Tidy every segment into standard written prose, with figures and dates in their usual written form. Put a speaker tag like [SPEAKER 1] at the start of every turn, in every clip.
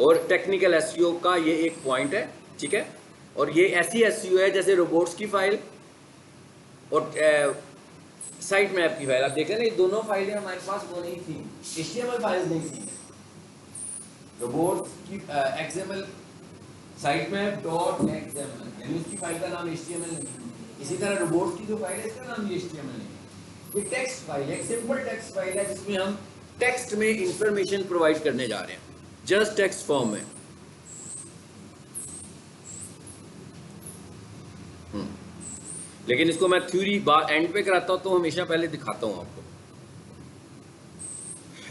[SPEAKER 1] और technical SEO का ये एक पॉइंट है, ठीक है। और ये ऐसी एसईओ है जैसे रोबोट्स की फाइल और साइट मैप की फाइल। आप देखें ना, ये दोनों फाइलें हमारे पास वो नहीं थी, HTML फाइल्स नहीं थी। रोबोट्स की XML site map dot XML, यानी उसकी फाइल का नाम HTML नहीं। इसी तरह रोबोट्स की जो फाइल है इसका नाम HTML नहीं है। ये टेक्स्ट फाइल है, एक सिंपल टेक्स्ट फाइल है जिसमें हम टेक्स्ट में इंफॉर्मेशन प्रोवाइड करने जा रहे हैं, जस्ट टेक्स्ट फॉर्म में। लेकिन इसको मैं थ्योरी एंड पे कराता हूँ तो हमेशा पहले दिखाता हूँ आपको।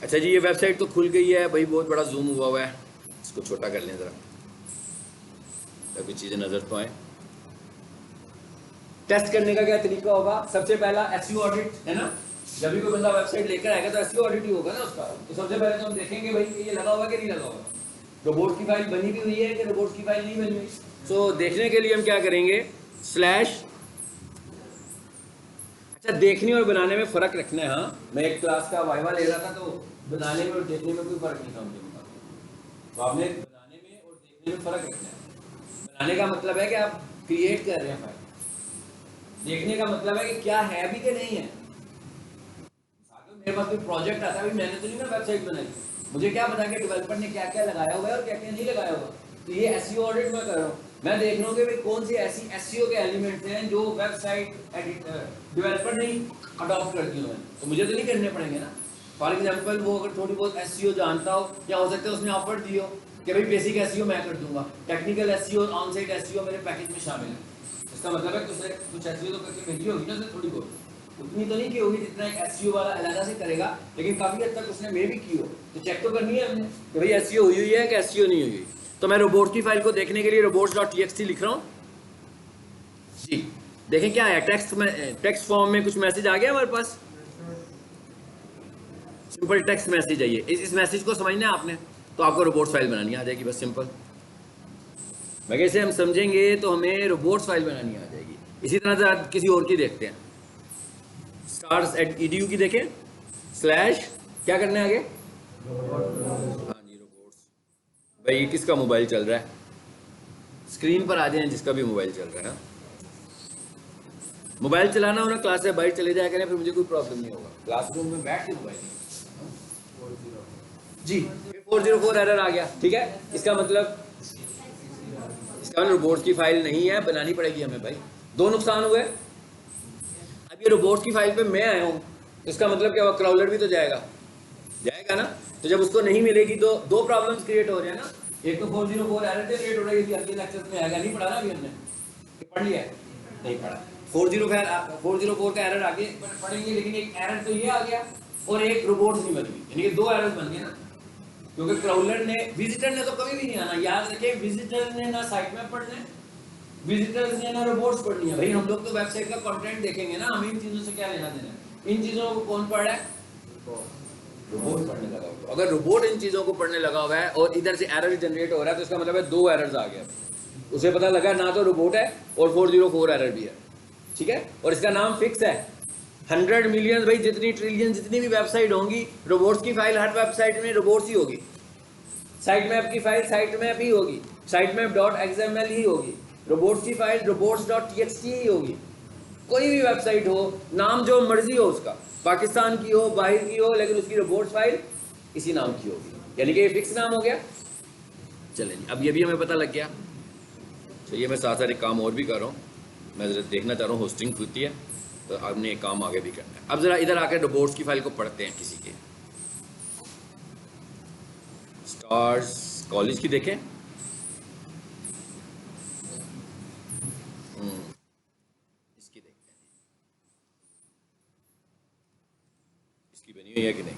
[SPEAKER 1] अच्छा जी, ये वेबसाइट तो खुल गई है भाई, बहुत बड़ा जूम हुआ है, इसको छोटा कर लें ज़रा ताकि चीज़ें नज़र तो आए। टेस्ट करने का क्या तरीका होगा? सबसे पहला एसईओ ऑडिट है ना, जब भी कोई बंदा वेबसाइट लेकर आएगा तो एसईओ ऑडिट ही होगा ना उसका। तो सबसे पहले तो हम देखेंगे भाई ये लगा हुआ है कि नहीं लगा हुआ, रोबोट की फाइल बनी भी हुई है कि रोबोट की फाइल नहीं बनी हुई। तो देखने के लिए हम क्या करेंगे, स्लैश, अच्छा देखने और बनाने में फ़र्क रखना है। हाँ, मैं एक क्लास का वाइवा ले रहा था तो बनाने में और देखने में कोई फ़र्क नहीं था मुझे बता, तो आपने बनाने में और देखने में फ़र्क रखना है। बनाने का मतलब है कि आप क्रिएट कर रहे हैं फाइल, देखने का मतलब है कि क्या है भी कि नहीं है। मेरे पास कोई प्रोजेक्ट आता है, मैंने तो नहीं ना वेबसाइट बनाई, मुझे क्या पता कि डेवलपर ने क्या क्या लगाया हुआ है और क्या क्या नहीं लगाया हुआ। तो ये एसईओ ऑडिट मैं कर रहा हूँ, मैं देख रहा हूँ कि भाई कौन सी ऐसी एसईओ के एलिमेंट्स हैं जो वेबसाइट डेवलपर ने अडॉप्ट कर दिए हैं, तो मुझे तो नहीं करने पड़ेंगे ना। फॉर एग्जाम्पल वो अगर थोड़ी बहुत एसईओ जानता हो, क्या हो सकता है उसने ऑफर दियो कि भाई बेसिक एसईओ मैं कर दूंगा, technical SEO, on site SEO मेरे पैकेज में शामिल है। इसका मतलब है कुछ एसईओ तो करके भेजी होगी ना, थोड़ी बहुत, उतनी तो नहीं की होगी जितना एक एसईओ वाला अलग से करेगा, लेकिन काफी हद तक उसने मे भी की हो, तो चेक तो करनी है हमने कि भाई एसईओ हुई है कि एसईओ नहीं हुई। तो मैं रोबोट की फाइल को देखने के लिए robots.txt लिख रहा हूँ जी। देखें क्या है, टेक्स्ट फॉर्म में कुछ मैसेज आ गया हमारे पास, सिंपल टेक्स्ट मैसेज है ये। इस मैसेज को समझना है आपने, तो आपको रोबोट्स फाइल बनानी आ जाएगी, बस सिंपल। मैं कैसे हम समझेंगे तो हमें रोबोट्स फाइल बनानी आ जाएगी। इसी तरह किसी और की देखते हैं, stars@edu की देखें, स्लैश क्या करना है आगे, हाँ जी रोबोट्स। भाई किसका मोबाइल चल रहा है, स्क्रीन पर आ जाए जिसका भी मोबाइल चल रहा है। मोबाइल चलाना हो ना, क्लास से बाहर चले जाया करें, फिर मुझे कोई प्रॉब्लम नहीं होगा, क्लासरूम में बैठ के मोबाइल जी। 404 एरर आ गया, ठीक है। इसका मतलब रोबोट्स की फाइल नहीं है, बनानी पड़ेगी हमें भाई। दो नुकसान हुए। अब ये रोबोट्स की फाइल पे मैं आया हूँ, इसका मतलब क्या हुआ, क्राउलर भी तो जाएगा ना। तो जब उसको नहीं मिलेगी तो दो प्रॉब्लम्स क्रिएट हो रहे हैं ना। एक तो 404 एरर क्रिएट हो रही थी, अगले लेक्चर में आएगा, नहीं पढ़ा ना अभी हमने, पढ़ लिया नहीं पढ़ा। 404 का एरर आगे पढ़ेंगे, लेकिन एक एरर तो ये आ गया और एक रोबोट्स नहीं बन गई, यानी कि दो एरर्स बन गए ना। क्योंकि क्राउलर ने, विजिटर ने तो कभी भी नहीं आना, याद रखिए, विजिटर ने ना साइट में पढ़ना है, विजिटर्स ने ना रोबोट्स पढ़नी है। भाई हम लोग तो वेबसाइट का कंटेंट देखेंगे ना, हमें इन चीजों से क्या लेना देना है। इन चीजों को कौन पढ़ रहा है, रोबोट पढ़ने लगा हुआ। अगर रोबोट इन चीजों को पढ़ने लगा हुआ है और इधर से एरर जनरेट हो रहा है, तो इसका मतलब है दो एरर्स आ गया। उसे पता लगा ना तो रोबोट है और 404 एरर भी है, ठीक है। और इसका नाम फिक्स है, 100 मिलियन, भाई जितनी ट्रिलियन जितनी भी वेबसाइट होंगी, रोबोट्स की फाइल हर वेबसाइट में रोबोट्स ही होगी। साइट मैप की फाइल साइट मैप ही होगी, साइट मैप .xml ही होगी। रोबोट्स की फाइल robots.txt ही होगी। कोई भी वेबसाइट हो, नाम जो मर्जी हो उसका, पाकिस्तान की हो, बाहर की हो, लेकिन उसकी रोबोट्स फाइल इसी नाम की होगी, यानी कि ये फिक्स नाम हो गया। चलें जी, अब ये भी हमें पता लग गया। तो ये मैं साथ साथ एक काम और भी कर रहा हूँ, मैं ज़रा देखना चाह रहा हूँ होस्टिंग होती है तो आपने एक काम आगे भी करना है। अब ज़रा इधर आकर रोबोट्स की फाइल को पढ़ते हैं किसी के। स्टार्स कॉलेज की देखें, इसकी देखते हैं इसकी बनी हुई है कि नहीं।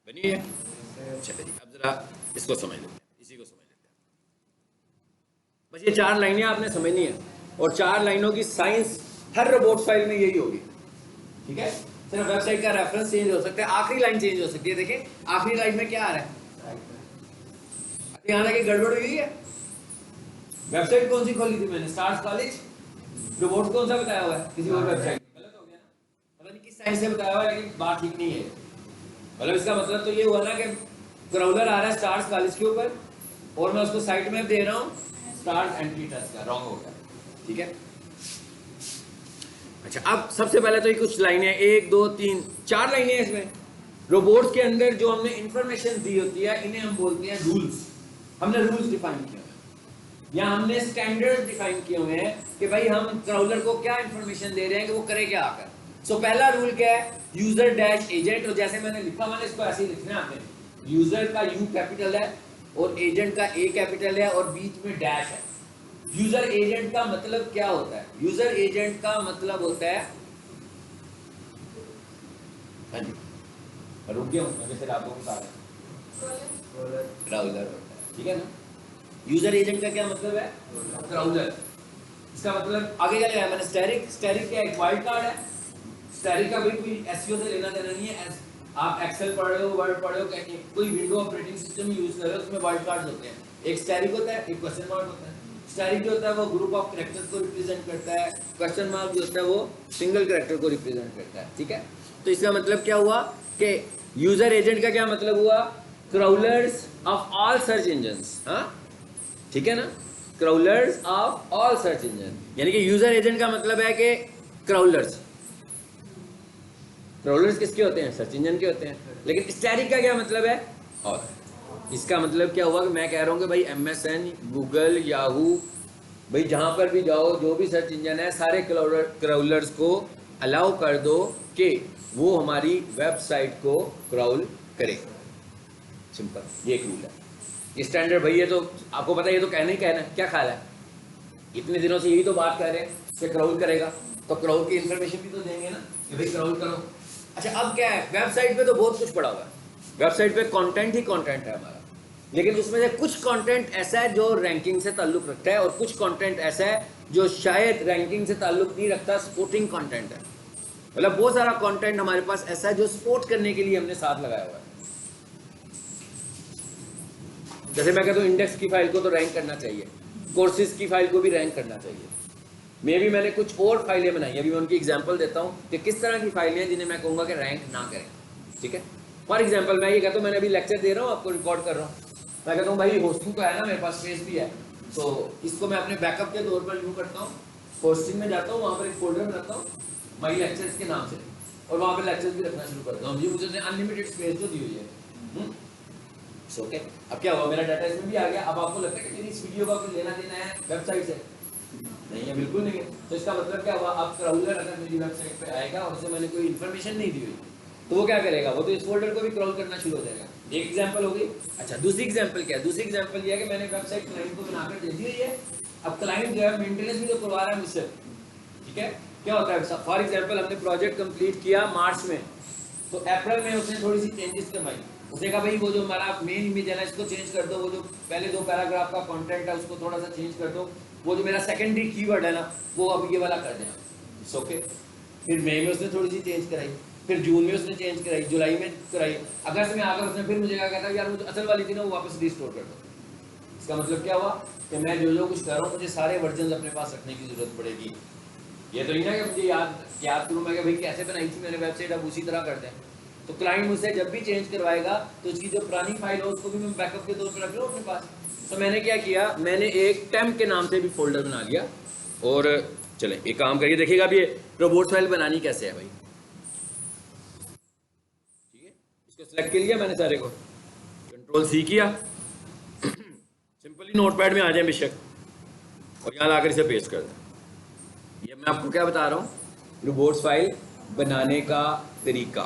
[SPEAKER 1] बनी है, चलिए जी। अब जरा इसको समझ लेते हैं, इसी को समझ लेते हैं। बस ये 4 लाइनें आपने समझनी है, और 4 लाइनों की साइंस हर रोबोट फाइल में यही होगी, ठीक है। सिर्फ वेबसाइट का रेफरेंस चेंज हो सकता है, आखिरी लाइन चेंज हो सकती है। देखें आखिरी लाइन में क्या आ रहा है, यहाँ लगे गड़बड़ हुई है। वेबसाइट कौन सी खोली थी मैंने, स्टार्स कॉलेज, रोबोट कौन सा बताया हुआ है, किसी और वेबसाइट, गलत हो गया ना, पता नहीं किस साइन से बताया हुआ लेकिन बात ठीक नहीं है। मतलब इसका मतलब तो ये हुआ ना कि क्राउलर आ रहा है स्टार्स 40 के ऊपर और मैं उसको साइड मैप दे रहा हूँ स्टार्स एंटी ट्रस्ट का, रॉन्ग हो गया। ठीक है, अच्छा अब सबसे पहले तो ये कुछ लाइनें 1 2 3 4 लाइनें हैं इसमें। रोबोट्स के अंदर जो हमने इंफॉर्मेशन दी होती है इन्हें हम बोलते हैं रूल्स। हमने रूल्स डिफाइन किए हुए हैं या हमने स्टैंडर्ड डिफाइन किए हुए हैं कि भाई हम क्राउलर को क्या इंफॉर्मेशन दे रहे हैं कि वो करे क्या आकर। सो पहला रूल क्या है, यूजर डैश एजेंट। और जैसे मैंने लिखा मैंने इसको ऐसे ही लिखना है आपने। यूजर का यू कैपिटल है और एजेंट का ए कैपिटल है और बीच में डैश है। यूजर एजेंट का मतलब क्या होता है? यूजर एजेंट का मतलब होता है, हाँ जी रुक गया हूँ फिर आपको बता रहा हूँ। ठीक है ना, यूजर एजेंट का क्या मतलब है? क्राउलर। इसका मतलब आगे क्या लिया मैंने? स्टैटिक। स्टैटिक क्या एक वाइल्ड कार्ड है। स्टैटिक का भी कोई एसईओ से लेना देना नहीं है। आप एक्सेल पढ़ रहे हो, वर्ड पढ़ रहे हो, कोई विंडो ऑपरेटिंग सिस्टम यूज कर रहे हो, उसमें वाइल्ड कार्ड्स होते हैं। एक स्टैटिक होता है, एक क्वेश्चन मार्क होता है। स्टैटिक जो होता है वो ग्रुप ऑफ कैरेक्टर्स को रिप्रेजेंट करता है। क्वेश्चन मार्क जो होता है वो सिंगल कैरेक्टर को रिप्रेजेंट करता है। ठीक है, तो इसका मतलब क्या हुआ कि यूजर एजेंट का क्या मतलब हुआ? क्राउलर्स ऑफ ऑल सर्च इंजन्स। हाँ ठीक है ना, क्राउलर्स ऑफ ऑल सर्च इंजन, यानी कि यूजर एजेंट का मतलब है कि क्राउलर्स। क्राउलर्स किसके होते हैं? सर्च इंजन के होते हैं। लेकिन स्टैटिक का क्या मतलब है? और इसका मतलब क्या हुआ कि मैं कह रहा हूँ कि भाई MSN, गूगल, याहू, भाई जहाँ पर भी जाओ जो भी सर्च इंजन है सारे क्राउलर्स को अलाउ कर दो कि वो हमारी वेबसाइट को क्राउल करे। सिंपल, ये एक रूल है, ये स्टैंडर्ड। भाई ये तो आपको पता है, ये तो कहना ही कहना है, क्या ख्याल है? इतने दिनों से यही तो बात कर रहे हैं कि क्राउल करेगा, तो क्राउल की इन्फॉर्मेशन भी तो देंगे ना कि भाई क्राउल करो। अच्छा अब क्या है, वेबसाइट पे तो बहुत कुछ पड़ा हुआ है, वेबसाइट पे कंटेंट ही कंटेंट है हमारा, लेकिन उसमें से कुछ कंटेंट ऐसा है जो रैंकिंग से ताल्लुक रखता है और कुछ कंटेंट ऐसा है जो शायद रैंकिंग से ताल्लुक नहीं रखता, सपोर्टिंग कंटेंट है। मतलब बहुत सारा कंटेंट हमारे पास ऐसा है जो सपोर्ट करने के लिए हमने साथ लगाया हुआ है। जैसे मैं कहता हूँ इंडेक्स की फाइल को तो रैंक करना चाहिए, कोर्सेज की फाइल को भी रैंक करना चाहिए। मे भी मैंने कुछ और फाइलें बनाई, अभी मैं उनकी एग्जांपल देता हूँ कि किस तरह की फाइलें हैं जिन्हें मैं कहूँगा कि रैंक ना करें। ठीक है, फॉर एग्जांपल मैं ये कहता हूँ, मैंने अभी लेक्चर दे रहा हूँ, आपको रिकॉर्ड कर रहा हूँ, मैं कहता हूँ भाई होस्टिंग तो है ना, मेरे पास स्पेस भी है, तो इसको मैं अपने बैकअप के तौर पर यूँ करता हूँ, होस्टिंग में जाता हूँ, वहाँ पर एक फोल्डर बनाता हूँ माई लेक्चर्स के नाम से, और वहाँ पर लेक्चर्स भी रखना शुरू करता हूँ। मुझे अनलिमिटेड स्पेस जो दी हुई है। ओके, अब क्या हुआ, मेरा डाटा इसमें भी आ गया। अब आपको लगता है कि मेरी इस वीडियो का कुछ लेना देना है वेबसाइट से? नहीं है, बिल्कुल नहीं है। तो इसका मतलब क्या हुआ, अब क्राउलर अगर मेरी वेबसाइट पे आएगा और उसे मैंने कोई इन्फॉर्मेशन नहीं दी हुई तो वो क्या करेगा, वो तो इस फोल्डर को भी क्राउल करना शुरू हो जाएगा। एक एग्जांपल हो गई। अच्छा दूसरी एग्जांपल क्या है? दूसरी एग्जांपल ये है कि मैंने वेबसाइट क्लाइंट को बनाकर दे दी हुई है। अब क्लाइंट जो है मेंटेनेंस भी तो करवा रहा है मुझसे। ठीक है, क्या होता है, फॉर एग्जाम्पल हमने प्रोजेक्ट कंप्लीट किया मार्च में, तो अप्रैल में उसने थोड़ी सी चेंजेस करवाई। उसने कहा भाई वो जो हमारा मेन इमेज है ना इसको चेंज कर दो, वो जो पहले 2 पैराग्राफ का कंटेंट है उसको थोड़ा सा चेंज कर दो, वो जो मेरा सेकेंडरी कीवर्ड है ना वो अब ये वाला कर देना। ओके, फिर मई में उसने थोड़ी सी चेंज कराई, फिर जून में उसने चेंज कराई, जुलाई में कराई, अगस्त में आकर उसने फिर मुझे क्या कहता है यार मुझे असल वाली थी ना वो वापस रिस्टोर कर दो। इसका मतलब क्या हुआ कि मैं जो कुछ कर रहा हूँ मुझे सारे वर्जन अपने पास रखने की जरूरत पड़ेगी। ये तो नहीं ना कि मुझे याद करूँ मैं कि भाई कैसे बनाई थी मैंने वेबसाइट, अब उसी तरह कर दें। तो क्लाइंट मुझसे जब भी चेंज करवाएगा तो उसकी जो पुरानी फाइल हो उसको भी मैं बैकअप के तौर पर रख लूँ अपने पास। तो मैंने क्या किया, मैंने एक टेम्प के नाम से भी फोल्डर बना लिया। और चले एक काम करिए, देखिएगा अब ये रोबोट फाइल बनानी कैसे है भाई। ठीक है, इसको सेलेक्ट कर लिया मैंने सारे को, कंट्रोल C किया, सिंपली नोटपैड में आ जाए बेशक, और यहाँ लाकर इसे पेस्ट कर दें। ये मैं आपको क्या बता रहा हूँ, रोबोट्स फाइल बनाने का तरीका,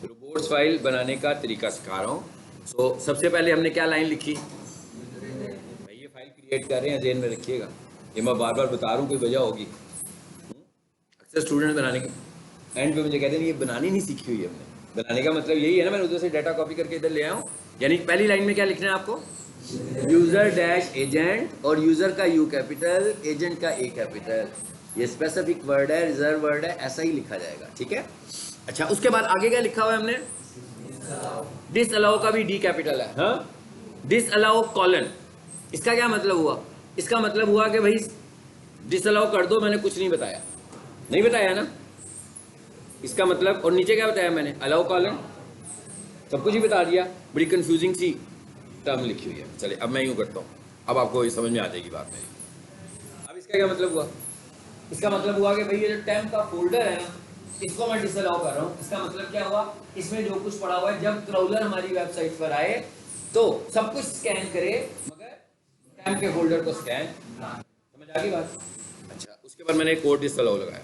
[SPEAKER 1] रोबोट्स फाइल बनाने का तरीका सिखा रहा हूँ। सो सबसे पहले हमने क्या लाइन लिखी भाई, ये फाइल क्रिएट कर रहे हैं, ज़हन में रखिएगा, ये मैं बार बार बता रहा हूँ, कोई वजह होगी। अक्सर स्टूडेंट बनाने के एंड पे मुझे कहते हैं ये बनानी नहीं सीखी हुई है हमने। बनाने का मतलब यही है ना, मैंने उधर से डाटा कॉपी करके इधर ले आया हूँ। यानी पहली लाइन में क्या लिखना है आपको, यूजर डैश एजेंट, और यूजर का यू कैपिटल, एजेंट का ए कैपिटल, ये स्पेसिफिक वर्ड है, रिजर्व वर्ड है, ऐसा ही लिखा जाएगा। ठीक है, अच्छा उसके बाद आगे क्या लिखा हुआ है हमने, डिस अलाउ का भी डी कैपिटल है। हाँ, डिस अलाउ कॉलन, इसका क्या मतलब हुआ, इसका मतलब हुआ कि भाई डिस अलाउ कर दो, मैंने कुछ नहीं बताया, नहीं बताया ना, इसका मतलब, और नीचे क्या बताया मैंने, अलाउ कॉलन, सब कुछ ही बता दिया। बड़ी कंफ्यूजिंग सी टर्म लिखी हुई है। चले अब मैं यूँ करता हूँ, अब आपको ये समझ में आ जाएगी बात मेरी। अब इसका क्या मतलब हुआ? इसका मतलब हुआ कि भाई ये जो टेम्प का फोल्डर है ना, इसको मैं डिसअलाउ कर रहा हूँ। इसका मतलब क्या हुआ, इसमें जो कुछ पड़ा हुआ है, जब क्राउलर हमारी वेबसाइट पर आए तो सब कुछ स्कैन करे, मगर टेम्प के फोल्डर को स्कैन ना। समझ आ गई बात? अच्छा, उसके बाद मैंने एक कोड डिसअलाउ लगाया।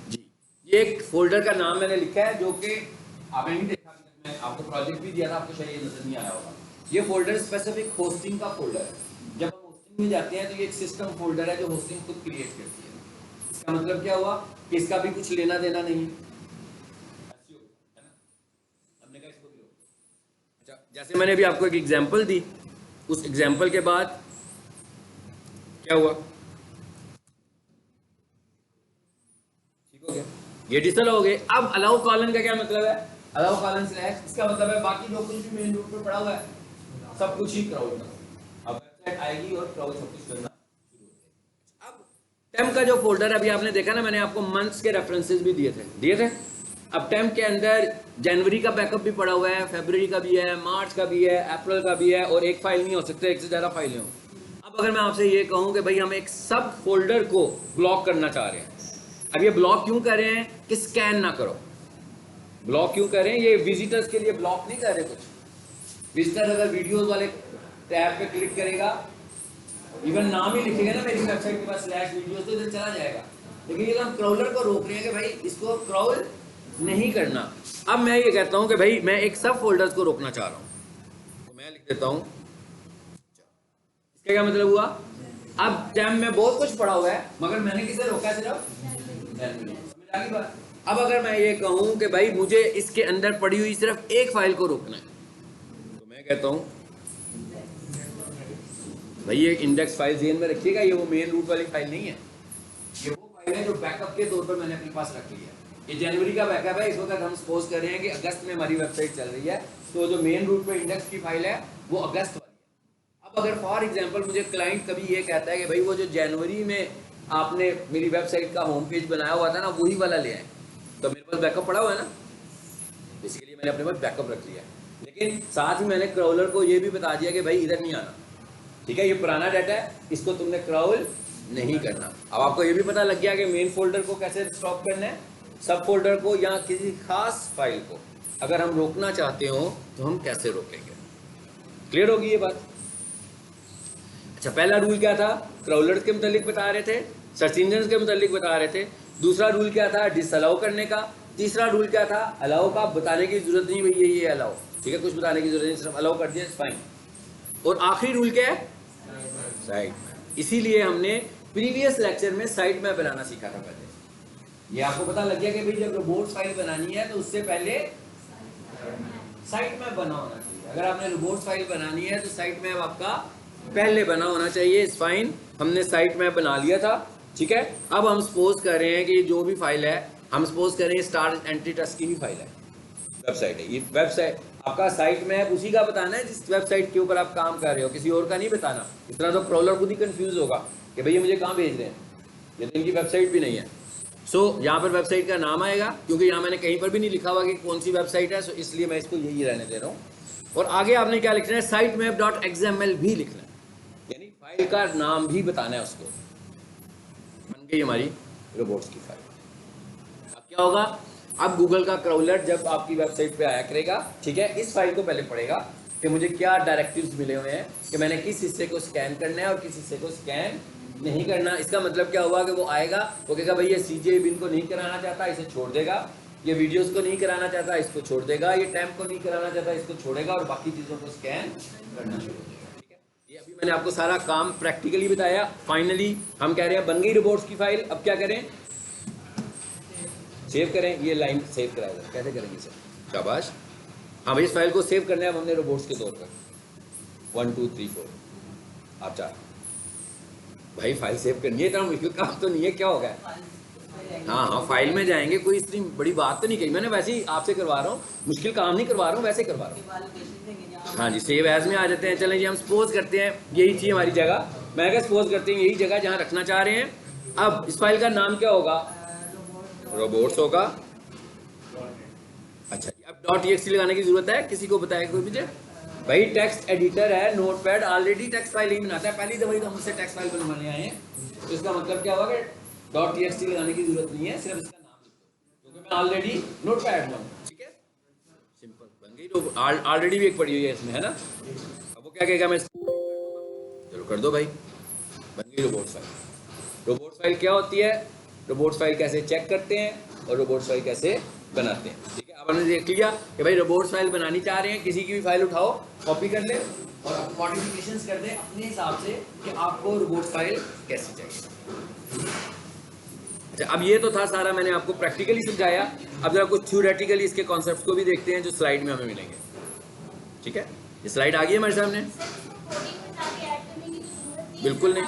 [SPEAKER 1] जी, ये एक फोल्डर का नाम मैंने लिखा है, जो कि आपने नहीं देखा, मैं आपको प्रोजेक्ट भी दिया था, आपको शायद ये नजर नहीं आया होगा। ये फोल्डर स्पेसिफिक होस्टिंग का फोल्डर है। जब हम होस्टिंग में जाते हैं तो ये एक सिस्टम फोल्डर है जो होस्टिंग खुद क्रिएट करती है। इसका मतलब क्या हुआ कि इसका भी कुछ लेना देना नहीं है ना, हमने कहा इसको भी लो। अच्छा, जैसे मैंने अभी आपको एक एग्जांपल दी, उस एग्जांपल के बाद क्या हुआ, ठीक हो गया, ये डिसअलाउ हो गए। अब अलाउ कॉलन का क्या मतलब है? अलाउ कॉलन स्लैश, इसका मतलब है बाकी जो कुछ भी मेन रूट पे पड़ा हुआ है सब कुछ ही क्राउल का। अब वेबसाइट आएगी और क्राउल सब कुछ करना शुरू हो जाएगा। अब टेम्प का जो फोल्डर है, अभी आपने देखा ना, मैंने आपको मंथ्स के रेफरेंसेस भी दिए थे। अब टेम्प के अंदर जनवरी का बैकअप भी पड़ा हुआ है, फरवरी का भी है, मार्च का भी है, अप्रैल का भी है, और एक फाइल नहीं हो सकता, एक से ज़्यादा फाइलें हो। अब अगर मैं आपसे ये कहूँ कि भाई हम एक सब फोल्डर को ब्लॉक करना चाह रहे हैं, अब ये ब्लॉक क्यों कर रहे हैं कि स्कैन ना करो। ब्लॉक क्यों कर रहे हैं? ये विजिटर्स के लिए ब्लॉक नहीं कर रहे कुछ। विजिटर अगर वीडियोस वाले टैब पे क्लिक करेगा, इवन नाम ही लिखेगा ना मेरी वेबसाइट के पास स्लैश वीडियोस, तो इधर चला जाएगा। लेकिन ये हम क्राउलर को रोक रहे हैं कि भाई इसको क्राउल नहीं करना। अब मैं ये कहता हूँ कि भाई मैं एक सब फोल्डर्स को रोकना चाह रहा हूँ, तो मैं लिख देता हूँ, इसका क्या मतलब हुआ? अब टैब में बहुत कुछ पड़ा हुआ है, मगर मैंने किसे रोका है? सिर्फ समझ आ गई बात? अब अगर मैं ये कहूँ कि भाई मुझे इसके अंदर पड़ी हुई सिर्फ एक फाइल को रोकना है, तो मैं कहता हूँ भाई ये इंडेक्स फाइल जेन में रखिएगा, ये वो मेन रूट वाली फाइल नहीं है, ये वो फाइल है जो बैकअप के तौर पर मैंने अपने पास रख लिया। ये जनवरी का बैकअप है, इस वक्त हम सपोज कर रहे हैं कि अगस्त में हमारी वेबसाइट चल रही है, तो जो मेन रूट पे इंडेक्स की फाइल है वो अगस्त वाली है। अब अगर फॉर एग्जांपल मुझे क्लाइंट कभी ये कहता है कि भाई वो जो जनवरी में आपने मेरी वेबसाइट का होम पेज बनाया हुआ था ना, वही वाला ले आए, तो मेरे पास बैकअप पड़ा हुआ है ना, इसलिए मैंने अपने पास बैकअप रख लिया। लेकिन साथ ही मैंने क्राउलर को ये भी बता दिया कि भाई इधर नहीं आना, ठीक है, ये पुराना डाटा है, इसको तुमने क्राउल नहीं करना। अब आपको ये भी पता लग गया कि मेन फोल्डर को कैसे स्टॉप करना है, सब फोल्डर को या किसी खास फाइल को अगर हम रोकना चाहते हो तो हम कैसे रोकेंगे। क्लियर होगी ये बात? अच्छा, पहला रूल क्या था? क्राउलर के मुतालिक बता रहे थे, सर्च इंजन के मुतालिक बता रहे थे। दूसरा रूल क्या था? डिसअलाउ करने का। तीसरा रूल क्या था? अलाउ का। बताने की जरूरत नहीं भाई ये अलाउ, ठीक है, कुछ बताने की जरूरत नहीं, सिर्फ अलाउ कर दिया, फाइन। और आखिरी रूल क्या है? Site map. इसीलिए हमने प्रीवियस लेक्चर में साइट मैप बनाना सीखा था पहले। ये आपको पता लग गया कि भाई जब रोबोट फाइल बनानी है तो उससे पहले साइट मैप बना होना चाहिए। अगर आपने रोबोट फाइल बनानी है तो साइट मैप आपका पहले बना होना चाहिए। फाइन, हमने साइट मैप बना लिया था, ठीक है। अब हम सपोज कर रहे हैं कि जो भी फाइल है, हम सपोज करें स्टार एंट्री ट्रस्ट की भी फाइल है, वेबसाइट है, ये वेबसाइट आपका साइट मैप उसी का बताना है जिस वेबसाइट के ऊपर आप काम कर रहे हो, किसी और का नहीं बताना। इस तरह तो क्राउलर खुद ही कंफ्यूज होगा कि भैया मुझे कहाँ भेज रहे हैं, ये तो इनकी वेबसाइट भी नहीं है। सो यहाँ पर वेबसाइट का नाम आएगा, क्योंकि यहाँ मैंने कहीं पर भी नहीं लिखा हुआ कि कौन सी वेबसाइट है, सो इसलिए मैं इसको यही रहने दे रहा हूँ। और आगे आपने क्या लिखना है? साइट मैप डॉट XML भी लिखना है, यानी फाइल का नाम भी बताना है उसको। बन गई हमारी रोबोट्स की फाइल। अब क्या होगा? अब गूगल का क्राउलर जब आपकी वेबसाइट पे आया करेगा, ठीक है, इस फाइल को पहले पढ़ेगा कि मुझे क्या डायरेक्टिव्स मिले हुए हैं कि मैंने किस हिस्से को स्कैन करना है और किस हिस्से को स्कैन नहीं करना। इसका मतलब क्या हुआ कि वो आएगा, वो कहेगा भाई ये CJ बिन को नहीं कराना चाहता, इसे छोड़ देगा, ये वीडियोस को नहीं कराना चाहता, इसको छोड़ देगा, ये टैम्प को नहीं कराना चाहता, इसको छोड़ेगा, और बाकी चीज़ों को स्कैन करना शुरू हो जाएगा, ठीक है। ये अभी मैंने आपको सारा काम प्रैक्टिकली बताया। फाइनली हम कह रहे हैं बन गई रोबोट्स की फाइल। अब क्या करें? सेव करें। ये लाइन सेव कराएगा, कैसे करेंगे सर? शाबाश। हाँ भाई, इस फाइल को सेव करना है अब हमने रोबोट्स के तौर पर। 1 2 3 4 आप 4 भाई फाइल सेव करनी है, इतना मुश्किल काम तो नहीं है, क्या हो गया? हाँ हाँ, फाइल में जाएंगे, कोई इतनी बड़ी बात तो नहीं कही मैंने, वैसे ही आपसे करवा रहा हूँ, मुश्किल काम नहीं करवा रहा हूँ, वैसे करवा रहा हूँ। हाँ जी, सेव एज में आ जाते हैं। चलें जी, हम सपोज करते हैं यही थी हमारी जगह, मैं क्या सपोज करते हैं यही जगह जहाँ रखना चाह रहे हैं। अब इस फाइल का नाम क्या होगा? रोबोट्स होगा। अच्छा जी, अब .txt लगाने की जरूरत है? किसी को बताया कोई मुझे? भाई टेक्स्ट एडिटर है, नोटपैड ऑलरेडी टेक्स्ट फाइल ही बनाता है, पहली दफा तो हम उससे टेक्स्ट फाइल बनवाने आए हैं, तो इसका मतलब क्या होगा कि .txt लगाने की जरूरत नहीं है, सिर्फ इसका नाम लिख दो, क्योंकि मैं ऑलरेडी नोटपैड में हूँ। ठीक है, सिंपल बन गई। तो ऑलरेडी भी एक पड़ी हुई है इसमें, है ना। अब वो क्या कहेगा, मैं चलो कर दो भाई, बन गई रोबोट फाइल। रोबोट फाइल क्या होती है, रोबोट फाइल कैसे चेक करते हैं और रोबोट फाइल कैसे बनाते हैं। ठीक है, अब हमने देख लिया कि भाई रोबोट फाइल बनानी चाह रहे हैं, किसी की भी फाइल उठाओ, कॉपी कर ले और मॉडिफिकेशंस कर दे अपने हिसाब से कि आपको रोबोट फाइल कैसे चाहिए। अच्छा, अब ये तो था सारा, मैंने आपको प्रैक्टिकली समझाया। अब जरा कुछ थ्योरेटिकली इसके कॉन्सेप्ट्स को भी देखते हैं जो स्लाइड में हमें मिलेंगे। ठीक है, ये स्लाइड आ गई है हमारे सामने? बिल्कुल नहीं,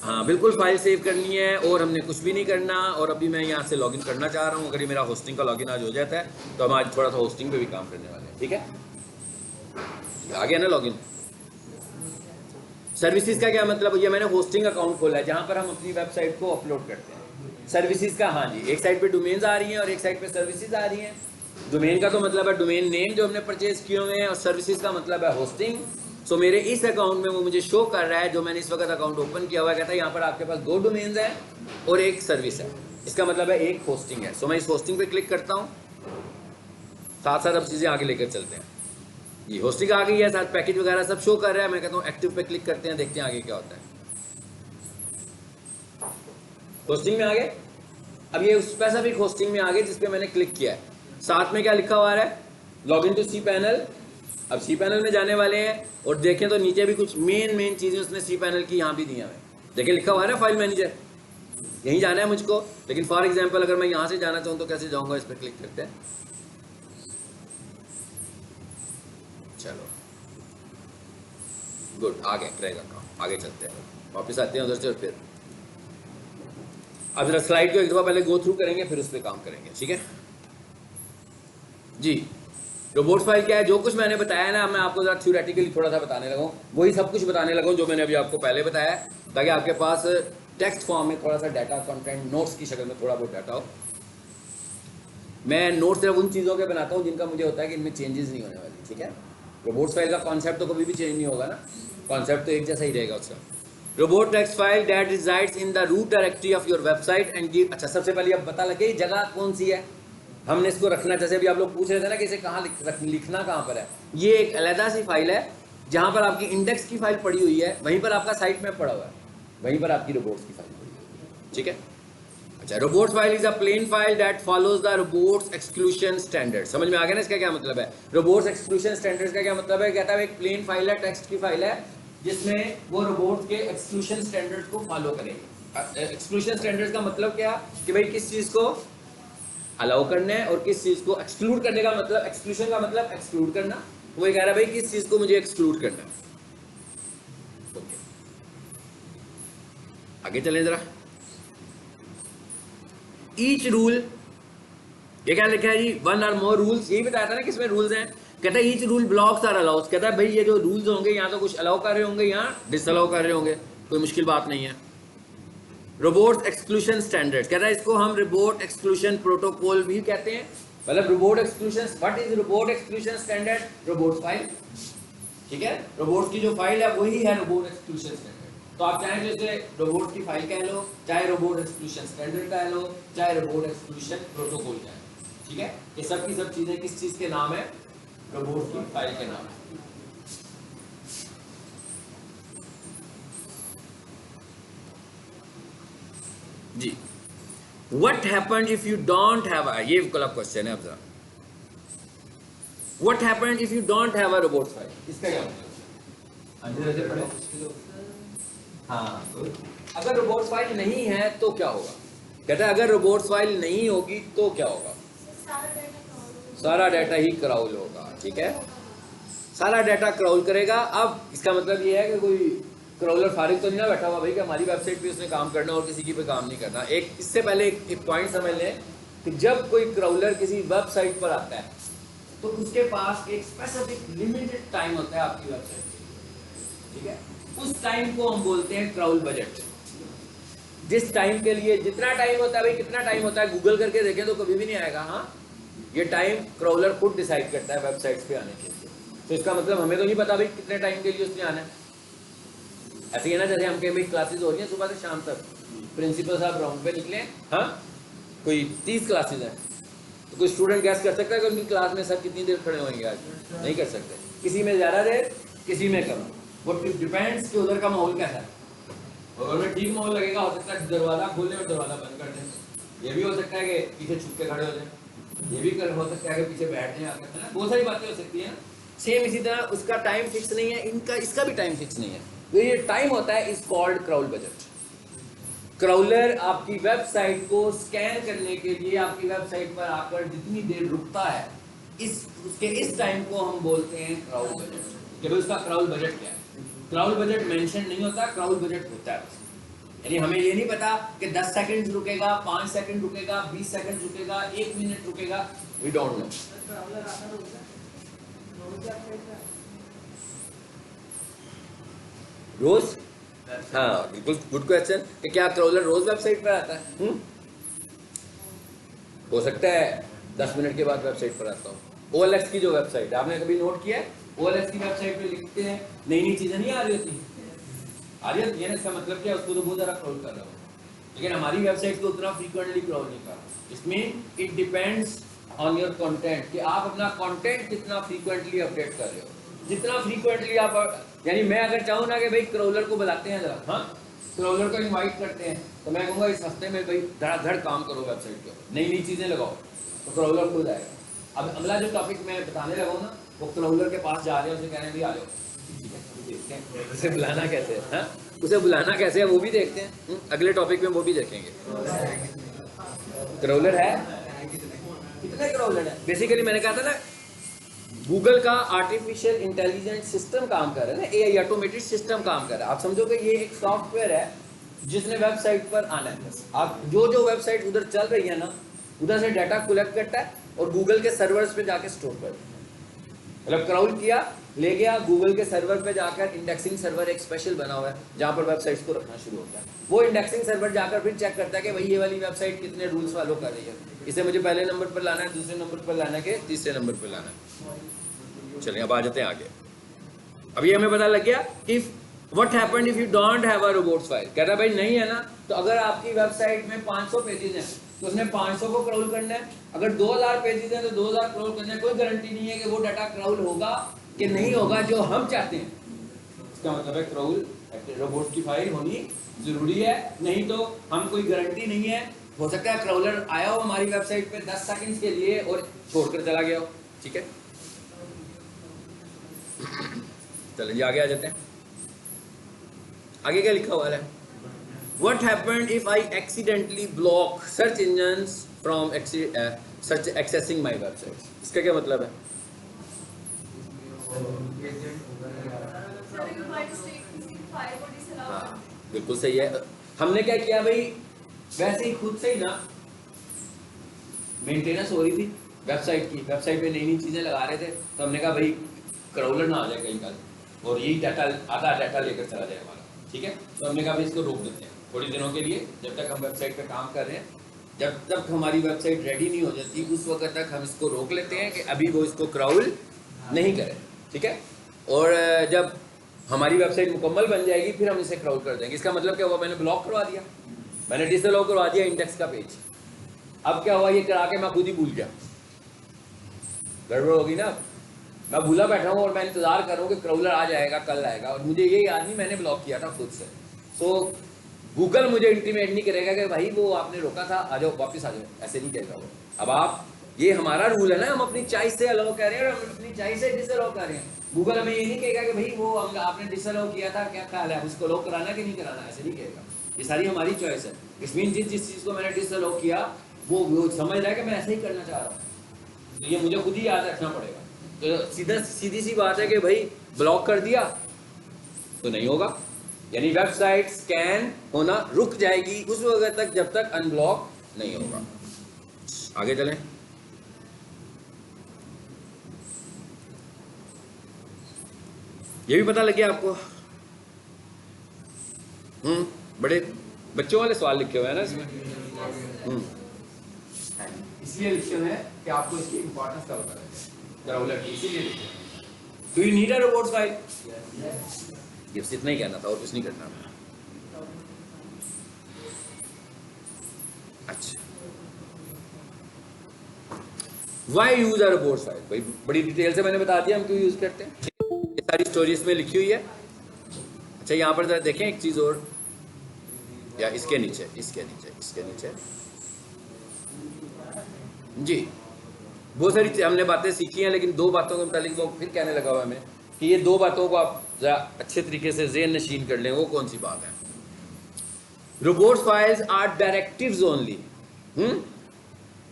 [SPEAKER 1] हाँ बिल्कुल, फाइल सेव करनी है और हमने कुछ भी नहीं करना। और अभी मैं यहाँ से लॉगिन करना चाह रहा हूँ, अगर ये मेरा होस्टिंग का लॉगिन आज हो जाता है तो हम आज थोड़ा सा होस्टिंग पे भी काम करने वाले हैं। ठीक है, आ गया ना लॉगिन। सर्विसेज का क्या मतलब? ये मैंने होस्टिंग अकाउंट खोला है जहाँ पर हम अपनी वेबसाइट को अपलोड करते हैं। सर्विसेज का, हाँ जी, एक साइड पे डोमेन्स आ रही हैं और एक साइड पे सर्विसेज आ रही हैं। डोमेन का तो मतलब है डोमेन नेम जो हमने परचेज किए हुए हैं, और सर्विसेज का मतलब है होस्टिंग। सो मेरे इस अकाउंट में वो मुझे शो कर रहा है, जो मैंने इस वक्त अकाउंट ओपन किया हुआ है, कहता है यहाँ पर आपके पास 2 डोमेन्स हैं और एक सर्विस है। इसका मतलब है एक होस्टिंग है। सो मैं इस होस्टिंग पे क्लिक करता हूँ, साथ साथ अब चीज़ें आगे लेकर चलते हैं। ये होस्टिंग आ गई है, साथ पैकेज वगैरह सब शो कर रहा है। मैं कहता हूँ एक्टिव पे क्लिक करते हैं, देखते हैं आगे क्या होता है। होस्टिंग में आ गए। अब ये स्पेसिफिक होस्टिंग में आ गए जिसपे मैंने क्लिक किया है। साथ में क्या लिखा हुआ है? Login to C panel. अब सी पैनल में जाने वाले हैं और देखें तो नीचे भी कुछ मेन चीज़ें उसने सी पैनल की यहाँ भी दी हैं। देखिए लिखा हुआ है ना फाइल मैनेजर, यहीं जाना है मुझको। लेकिन फॉर एग्जांपल अगर मैं यहाँ से जाना चाहूँ तो कैसे जाऊँगा? इस पर क्लिक करते हैं, चलो गुड, आ गए, ट्रैक अकाउंट। आगे चलते हैं, वापस आते हैं उधर से। और फिर अब जरा स्लाइड को एक दफ़ा पहले गो थ्रू करेंगे, फिर उस पर काम करेंगे। ठीक है जी। रोबोट फाइल क्या है? जो कुछ मैंने बताया ना, मैं आपको जरा थ्योरेटिकली थोड़ा सा बताने लगा हूँ, वही सब कुछ बताने लगा हूँ जो मैंने अभी आपको पहले बताया, ताकि आपके पास टेक्स्ट फॉर्म में थोड़ा सा डाटा, कंटेंट, नोट्स की शक्ल में थोड़ा बहुत डाटा हो। मैं नोट्स सिर्फ उन चीज़ों के बनाता हूँ जिनका मुझे होता है कि इनमें चेंजेस नहीं होने वाली। ठीक है, रोबोट फाइल का कॉन्सेप्ट तो कभी भी चेंज नहीं होगा ना, कॉन्सेप्ट तो एक जैसा ही रहेगा उसका। Robot text file that resides in the root directory of your website and give. अच्छा, सबसे पहले अब पता लगे जगह कौन सी है, हमने इसको रखना। जैसे अभी आप लोग पूछ रहे थे ना कि इसे कहाँ लिखना कहाँ पर है। ये एक अलहदा सी फाइल है जहाँ पर आपकी इंडेक्स की फाइल पड़ी हुई है, वहीं पर आपका साइट मैप पड़ा हुआ है, वहीं पर आपकी रोबोट्स की फाइल पड़ी हुई है। ठीक है, अच्छा, robot file is a plain file that follows the robots exclusion standard. समझ में आ गया ना इसका क्या मतलब है? रोबोट्स एक्सक्लूशन स्टैंडर्ड्स का क्या मतलब है? कहता है एक प्लेन फाइल है, टेक्स्ट की फाइल है, जिसमें वो रोबोट्स के एक्सक्लूशन स्टैंडर्ड्स को फॉलो करेगी। एक्सक्लूशन स्टैंडर्ड्स का मतलब क्या कि भाई किस चीज़ को अलाउ करना है और किस चीज़ को एक्सक्लूड करने का मतलब, एक्सक्लूशन का मतलब एक्सक्लूड करना। वो ये कह रहा है भाई किस चीज़ को मुझे एक्सक्लूड करना है। ओके, आगे चलें जरा। ईच रूल, ये क्या लिखा है जी? 1 और मोर रूल्स। यही बताया था ना किसमें रूल्स हैं। कहता है each rule blocks are allowed. कहता है भाई ये जो रूल्स होंगे यहाँ तो कुछ अलाउ कर रहे होंगे, यहाँ डिसअलाउ कर रहे होंगे, कोई मुश्किल बात नहीं है। रोबोट एक्सक्लूशन स्टैंडर्ड, कहता है इसको हम रोबोट एक्सक्लूशन प्रोटोकॉल भी कहते हैं। मतलब robot exclusion, what is robot exclusion standard? Robot file. ठीक है, रोबोट की जो फाइल है वही है रोबोट एक्सक्लूशन स्टैंडर्ड। तो आप चाहे जैसे रोबोट की फाइल कह लो, चाहे रोबोट एक्सक्लूशन स्टैंडर्ड कह लो, चाहे रोबोट एक्सक्लूशन प्रोटोकॉल कह लो। ठीक है, ये सब की सब चीजें किस चीज के नाम है? रोबोट की फाइल के नाम है। जी, what happened if you don't have a, ये वाला क्वेश्चन है। अब जरा what happened if you don't have a robot file, इसका क्या मतलब? हाँ, अगर रोबोट फाइल नहीं है तो क्या होगा? कहता है अगर रोबोट फाइल नहीं होगी तो क्या होगा? सारा डाटा ही क्राउल होगा। ठीक है, सारा डाटा क्राउल करेगा। अब इसका मतलब ये है कि कोई क्राउलर फारिग तो नहीं ना बैठा हुआ भाई कि हमारी वेबसाइट पे उसने काम करना और किसी की पे काम नहीं करना। एक इससे पहले एक पॉइंट समझ लें कि जब कोई क्राउलर किसी वेबसाइट पर आता है तो उसके पास एक स्पेसिफिक लिमिटेड टाइम होता है आपकी वेबसाइट के लिए, ठीक है। उस टाइम को हम बोलते हैं क्राउल बजट। जिस टाइम के लिए जितना टाइम होता है भाई, कितना टाइम होता है गूगल करके देखें तो कभी भी नहीं आएगा। हाँ, ये टाइम क्राउलर खुद डिसाइड करता है वेबसाइट्स पे आने के लिए। तो इसका मतलब हमें तो नहीं पता भाई कितने टाइम के लिए उसने आना है। ऐसे ही है ना, जैसे हम कहीं भाई क्लासेस हो रही हैं सुबह से शाम तक, प्रिंसिपल साहब राउंड पे निकले, हाँ कोई 30 क्लासेस हैं, तो कोई स्टूडेंट गैस कर सकता है कि उनकी क्लास में सर कितनी देर खड़े होंगे आज? नहीं कर सकते। किसी में ज़्यादा देर, किसी में कम। वो डिपेंड्स कि उधर का माहौल कैसा है। अगर उन्हें ठीक माहौल लगेगा, हो सकता है दरवाज़ा खोलने और दरवाज़ा बंद कर दें। ये भी हो सकता है कि पीछे छुप के खड़े हो जाए। ये भी हो सकता है कि पीछे बैठ जाए आकर, है ना, बहुत सारी बातें हो सकती हैं। सेम इसी तरह उसका टाइम फिक्स नहीं है, इनका इसका भी टाइम फिक्स नहीं है। तो ये टाइम होता है is called crawl budget. Crawler आपकी वेबसाइट को स्कैन करने के लिए आपकी वेबसाइट पर आकर जितनी देर रुकता है, इस टाइम को हम बोलते हैं क्राउल बजट। कि भाई उसका क्राउल बजट क्या है। क्राउल बजट मेंशन नहीं होता, क्राउल बजट होता है। यानी हमें ये नहीं पता कि 10 सेकंड रुकेगा, 5 सेकंड रुकेगा, 20 सेकंड रुकेगा, 1 मिनट रुकेगा, वी डोंट नो। रोज, हाँ बिल्कुल गुड क्वेश्चन कि क्या क्राउलर रोज वेबसाइट पर आता है? हो सकता है 10 मिनट के बाद वेबसाइट पर आता हो। OLX की जो वेबसाइट है, आपने कभी नोट किया है? OLX की वेबसाइट पे लिखते हैं नई नई चीजें नहीं आ रही होती, आ रही होती है ना, इसका मतलब क्या, उसको तो बहुत ज़्यादा क्राउल कर रहा हो। लेकिन हमारी वेबसाइट को उतना फ्रीक्वेंटली क्राउल नहीं कर रहा। इसमें it depends on your content कि आप अपना कंटेंट कितना फ्रीक्वेंटली अपडेट कर रहे हो। जितना फ्रीक्वेंटली आप, यानी मैं अगर चाहूँ ना कि भाई क्राउलर को बुलाते हैं जरा, हाँ क्राउलर को इन्वाइट करते हैं, तो मैं कहूँगा इस हफ्ते में भाई धड़ाधड़ काम करो वेबसाइट के ऊपर, नई नई चीज़ें लगाओ, तो क्राउलर खुद आएगा। अब अगला जो टॉपिक मैं बताने लगा हूँ ना, वो क्राउलर के पास जा रहे हैं, उसे कह रहे हैं भी आ जाओ। उसे बुलाना कैसे है, हाँ उसे बुलाना कैसे है वो भी देखते हैं, अगले टॉपिक में वो भी देखेंगे। क्राउलर है, कितने क्राउलर है? बेसिकली मैंने कहा था ना, गूगल का आर्टिफिशियल इंटेलिजेंट सिस्टम काम कर रहा है ना, AI ऑटोमेटेड सिस्टम काम कर रहा है। आप समझो कि ये एक सॉफ्टवेयर है जिसने वेबसाइट पर आना है। आप जो वेबसाइट उधर चल रही है ना, उधर से डाटा कलेक्ट करता है और गूगल के सर्वर्स पे जाके स्टोर करता है। मतलब क्राउल किया, ले गया गूगल के सर्वर पे जाकर, इंडेक्सिंग सर्वर एक स्पेशल बना हुआ है जहाँ पर वेबसाइट्स को रखना शुरू होता है। वो इंडेक्सिंग सर्वर जाकर फिर चेक करता है कि भाई ये वाली वेबसाइट कितने रूल्स फॉलो कर रही है, इसे मुझे पहले नंबर पर लाना है, दूसरे नंबर पर लाना है कि तीसरे नंबर पर लाना है। चलिए अब आ जाते हैं आगे। अभी हमें पता लग गया if what happened if you don't have a robots file. कहता भाई नहीं है ना, तो अगर आपकी वेबसाइट में 500 पेजेस हैं तो उसने 500 को क्राउल करना है। अगर 2000 पेजेस हैं तो 2000 क्राउल करना है। कोई गारंटी नहीं है कि वो डाटा क्राउल होगा कि नहीं होगा जो हम चाहते हैं। इसका मतलब है क्राउल रोबोट की फाइल होनी जरूरी है, नहीं तो हम कोई गारंटी नहीं है। हो सकता है क्राउलर आया हो हमारी वेबसाइट पे 10 सेकंड्स के लिए और छोड़कर चला गया हो, ठीक है। चलिए आगे आ जाते हैं। आगे क्या लिखा हुआ है? What happened if I accidentally block search engines from accessing my website? इसका क्या मतलब है? हाँ बिल्कुल सही है। हमने क्या किया भाई, वैसे ही खुद से ही ना मेंटेनेंस हो रही थी वेबसाइट की, वेबसाइट पे नई नई चीज़ें लगा रहे थे, तो हमने कहा भाई क्राउलर ना आ जाए कहीं कल और यही डाटा आधा डाटा लेकर चला जाए हमारा, ठीक है। तो हमने कहा भाई इसको रोक देते हैं थोड़ी दिनों के लिए, जब तक हम वेबसाइट पे काम कर रहे हैं, जब तक हमारी वेबसाइट रेडी नहीं हो जाती उस वक्त तक हम इसको रोक लेते हैं कि अभी वो इसको क्राउल नहीं करें, ठीक है। और जब हमारी वेबसाइट मुकम्मल बन जाएगी फिर हम इसे क्राउल कर देंगे। इसका मतलब क्या हुआ, मैंने ब्लॉक करवा दिया, मैंने डिसअलाउ करवा दिया इंडेक्स का पेज। अब क्या हुआ, ये करा के मैं खुद ही भूल गया, गड़बड़ होगी ना। मैं भूला बैठा हूँ और मैं इंतजार कर रहा हूँ कि क्राउलर आ जाएगा, कल आएगा, और मुझे ये याद नहीं मैंने ब्लॉक किया था खुद से। सो गूगल मुझे इंटीमेट नहीं करेगा कि भाई वो आपने रोका था, आ जाओ वापस आ जाओ, ऐसे नहीं कहेगा वो। अब आप, ये हमारा रूल है ना, हम अपनी चॉइस से अलाउ कर रहे हैं और हम अपनी चॉइस से डिसअलाउ कर रहे हैं। गूगल हमें ये नहीं कहेगा कि भाई वो आपने डिसअलाउ किया था, क्या ख्याल है, उसको अलाउ कराना कि नहीं कराना, ऐसे नहीं कहेगा। ये सारी हमारी चॉइस है। इस मीन जिस चीज़ को मैंने डिसअलाउ किया वो समझ रहा है कि मैं ऐसे ही करना चाह रहा हूँ, तो ये मुझे खुद ही याद रखना पड़ेगा। तो सीधी सी बात है कि भाई ब्लॉक कर दिया तो नहीं होगा, यानी वेबसाइट स्कैन होना रुक जाएगी उस वक्त तक जब तक अनब्लॉक नहीं होगा। आगे चलें। ये भी पता लग गया आपको? बड़े बच्चों वाले सवाल लिखे हुए हैं ना इसमें। इसलिए लिखे हुए हैं कि आपको इसकी इंपॉर्टेंस का पता लगे, क्राउलर की, इसीलिए लिखे हैं। Do you need a robots file? ये बस इतना ही कहना था और कुछ नहीं करना। अच्छा, why use a robots file? भाई बड़ी डिटेल से मैंने बता दिया हम क्यों यूज करते हैं, ये सारी स्टोरी इसमें लिखी हुई है। अच्छा, यहाँ पर जरा देखें एक चीज और, या इसके नीचे जी, बहुत सारी हमने बातें सीखी हैं, लेकिन दो बातों के मुतालिक वो फिर कहने लगा हुआ हमें कि ये दो बातों को आप जरा अच्छे तरीके से ज़हन नशीन कर लें। वो कौन सी बात है? Robots files are directives only.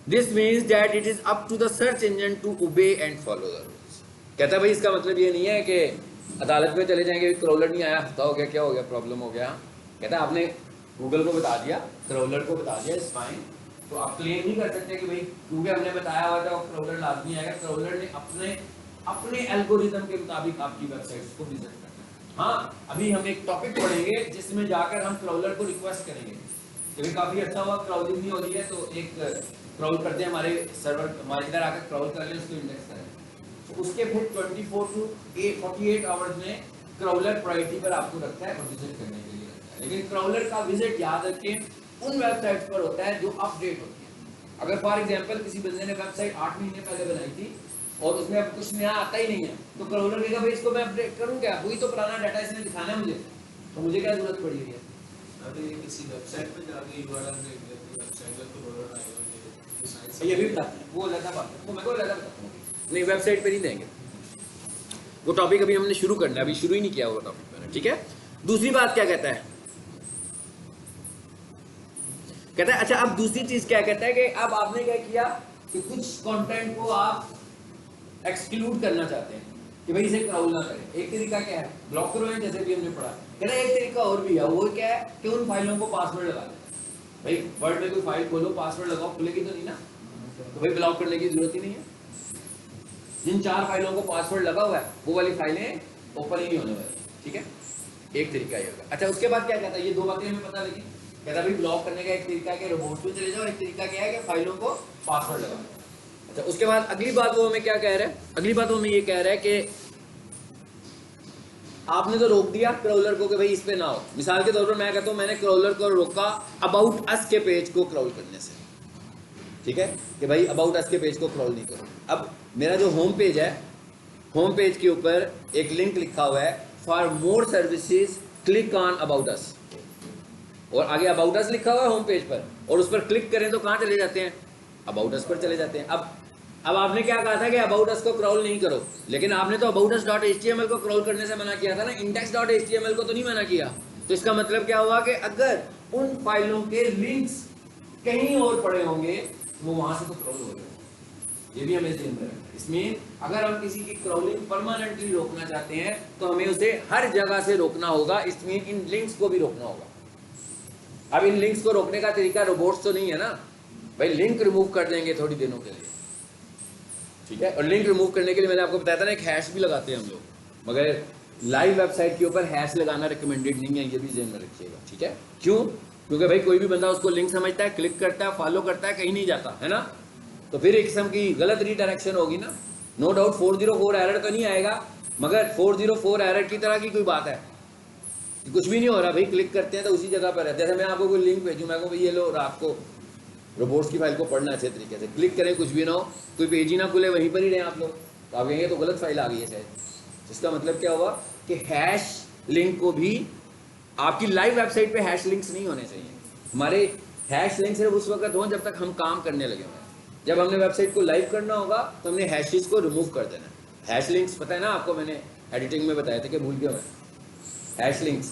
[SPEAKER 1] This means that it is up to the search engine to obey and follow the rules. कहता है भाई इसका मतलब ये नहीं है कि अदालत में चले जाएंगे, क्रॉलर नहीं आया, हफ्ता हो गया, क्या हो गया, प्रॉब्लम हो गया। कहता है आपने गूगल को बता दिया, क्रॉलर को बता दिया, इट्स फाइन, तो आप क्लेम नहीं कर सकते कि भाई क्योंकि हमने बताया हुआ था क्रॉलर लाजमी आएगा। क्रॉलर ने अपने एल्गोरिथम के मुताबिक आपकी वेबसाइट को विजिट करना है। हाँ, अभी हम एक टॉपिक पढ़ेंगे जिसमें जाकर हम क्रॉलर को रिक्वेस्ट करेंगे कि भाई काफ़ी अच्छा हुआ, क्रॉलिंग नहीं हो रही है, तो एक क्रॉल करते हैं, हमारे सर्वर हमारे इधर आकर क्रॉल कर लें, उसको इंडेक्स करें। तो उसके फिर 24 to 48 आवर्स में क्रॉलर प्रायोरिटी पर आपको रखता है और विजिट करने के लिए रखता है। लेकिन क्रॉलर का विजिट याद रखें उन वेबसाइट्स पर होता है जो अपडेट होती है। अगर फॉर एग्जांपल किसी बंदे ने वेबसाइट 8 महीने पहले बनाई थी और उसमें अब कुछ नया आता ही नहीं है, तो क्रॉलर कहेगा भाई इसको मैं अपडेट करूं क्या, वही तो पुराना डाटा इसने दिखाना है मुझे, तो मुझे क्या जरूरत पड़ी हुई है?
[SPEAKER 2] अभी किसी वेबसाइट पे जाके यूआरएल देख लेते हैं, वेबसाइट का क्रॉलर आएगा,
[SPEAKER 1] ये भी बताते हैं, वो अलग बात है, वो मैं को अलग बताता हूं। नहीं, वेबसाइट पे नहीं देंगे, वो टॉपिक अभी हमने शुरू करना है, अभी शुरू ही नहीं किया वो टॉपिक मैंने, ठीक है। दूसरी बात क्या कहता है? कहता है अच्छा, अब दूसरी चीज क्या कहता है कि अब आपने क्या किया कि कुछ कंटेंट को आप एक्सक्लूड करना चाहते हैं कि भाई इसे क्राउल ना करें। एक तरीका क्या है, ब्लॉक करो, जैसे भी हमने पढ़ा। कहता है एक तरीका और भी है, वो क्या है कि उन फाइलों को पासवर्ड लगा दें। भाई वर्ड में कोई फाइल खोलो, पासवर्ड लगाओ, खुलेगी तो नहीं ना, तो भाई ब्लॉक करने की जरूरत ही नहीं है। जिन 4 फाइलों को पासवर्ड लगा हुआ है वो वाली फाइलें ओपन ही नहीं होने वाली, ठीक है। एक तरीका ये होगा। अच्छा, उसके बाद क्या कहता है, ये दो बातें हमें पता लगी। कहता भाई ब्लॉक करने का एक तरीका है कि रोबोट पे चले जाओ, एक तरीका क्या है कि फाइलों को पासवर्ड लगाओ। अच्छा, उसके बाद अगली बात वो हमें क्या कह रहा है? अगली बात वो हमें ये कह रहा है कि आपने तो रोक दिया क्रॉलर को कि भाई इस पे ना हो। मिसाल के तौर पर मैं कहता हूँ मैंने क्रॉलर को रोका अबाउट अस के पेज को क्रॉल करने से, ठीक है, कि भाई अबाउट अस के पेज को क्रॉल नहीं करो। अब मेरा जो होम पेज है, होम पेज के ऊपर एक लिंक लिखा हुआ है, for more services click on about us, और आगे अबाउट अस लिखा हुआ है होम पेज पर, और उस पर क्लिक करें तो कहाँ चले जाते हैं? अबाउट अस पर चले जाते हैं। अब आपने क्या कहा था कि अबाउट अस को क्रॉल नहीं करो, लेकिन आपने तो अबाउट us.html को क्रॉल करने से मना किया था ना, index.html को तो नहीं मना किया। तो इसका मतलब क्या हुआ कि अगर उन फाइलों के लिंक्स कहीं और पड़े होंगे वो वहां से तो क्रॉल हो गए। ये भी हमें ध्यान रखना है। इसमें अगर हम किसी की क्रॉलिंग परमानेंटली रोकना चाहते हैं तो हमें उसे हर जगह से रोकना होगा, इसमें इन लिंक्स को भी रोकना होगा। अब इन लिंक्स को रोकने का तरीका रोबोट्स तो नहीं है ना, भाई लिंक रिमूव कर देंगे थोड़ी दिनों के लिए, ठीक है। और लिंक रिमूव करने के लिए मैंने आपको बताया था ना, एक हैश भी लगाते हैं हम लोग, मगर लाइव वेबसाइट के ऊपर हैश लगाना रिकमेंडेड नहीं है, ये भी ध्यान में रखिएगा, ठीक है। क्यों? क्योंकि भाई कोई भी बंदा उसको लिंक समझता है, क्लिक करता है, फॉलो करता है, कहीं नहीं जाता है ना, तो फिर एक किस्म की गलत रीडायरेक्शन होगी ना। नो डाउट 404 एरर तो नहीं आएगा, मगर 404 एरर की तरह की कोई बात है, कुछ भी नहीं हो रहा, भाई क्लिक करते हैं तो उसी जगह पर है। जैसे मैं आपको कोई लिंक भेजूँ, मैं कहूँ भाई ये लो, और आपको रोबोट्स की फाइल को पढ़ना अच्छे तरीके से, क्लिक करें, कुछ भी ना हो, कोई पेज ही ना खुले, वहीं पर ही रहें आप लोग, तो आप कहेंगे तो गलत फाइल आ गई है शायद। इसका मतलब क्या हुआ कि हैश लिंक को भी आपकी लाइव वेबसाइट पे हैश लिंक्स नहीं होने चाहिए। हमारे हैश लिंक सिर्फ उस वक्त हों जब तक हम काम करने लगे हुए हैं। जब हमने वेबसाइट को लाइव करना होगा तो हमने हैशेस को रिमूव कर देना। हैश लिंक्स पता है ना आपको, मैंने एडिटिंग में बताया था कि भूल गया मैं। हैश लिंक्स,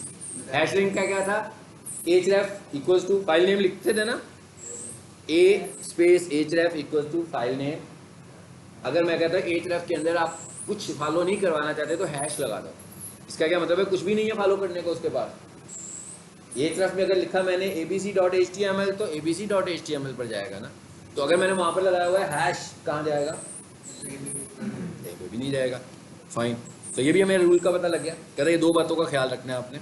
[SPEAKER 1] हैश लिंक का क्या था? href equals to file name लिखते थे ना, a space href equals to file name. अगर मैं कहता हूँ href के अंदर आप कुछ फॉलो नहीं करवाना चाहते तो हैश लगा दो। इसका क्या मतलब है? कुछ भी नहीं है फॉलो करने को उसके पास। href में अगर लिखा मैंने abc.html तो abc.html पर जाएगा ना, तो अगर मैंने वहाँ पर लगाया हुआ है हैश, कहाँ जाएगा? भी नहीं जाएगा। फाइन, तो ये भी हमें रूल का पता लग गया। कहते हैं ये दो बातों का ख्याल रखना है आपने।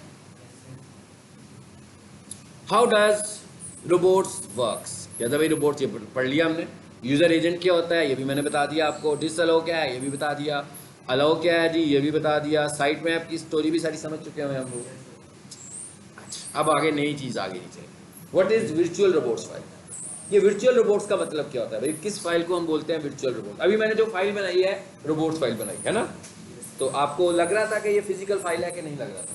[SPEAKER 1] हाउ डज रोबोट्स वर्क्स, कहते भाई रोबोट्स, ये पढ़ लिया हमने। यूजर एजेंट क्या होता है ये भी मैंने बता दिया आपको। डिसअलाउ क्या है ये भी बता दिया। अलाउ क्या है जी ये भी बता दिया। साइट मैप की स्टोरी भी सारी समझ चुके हैं हम लोग। अब आगे नई चीज़ आगे नीचे, what is virtual robots file. ये वर्चुअल रोबोट्स का मतलब क्या होता है भाई, किस फाइल को हम बोलते हैं वर्चुअल रोबोट। अभी मैंने जो फाइल बनाई है रोबोट्स फाइल बनाई है ना, तो आपको लग रहा था कि ये फिजिकल फाइल है कि नहीं लग रहा था?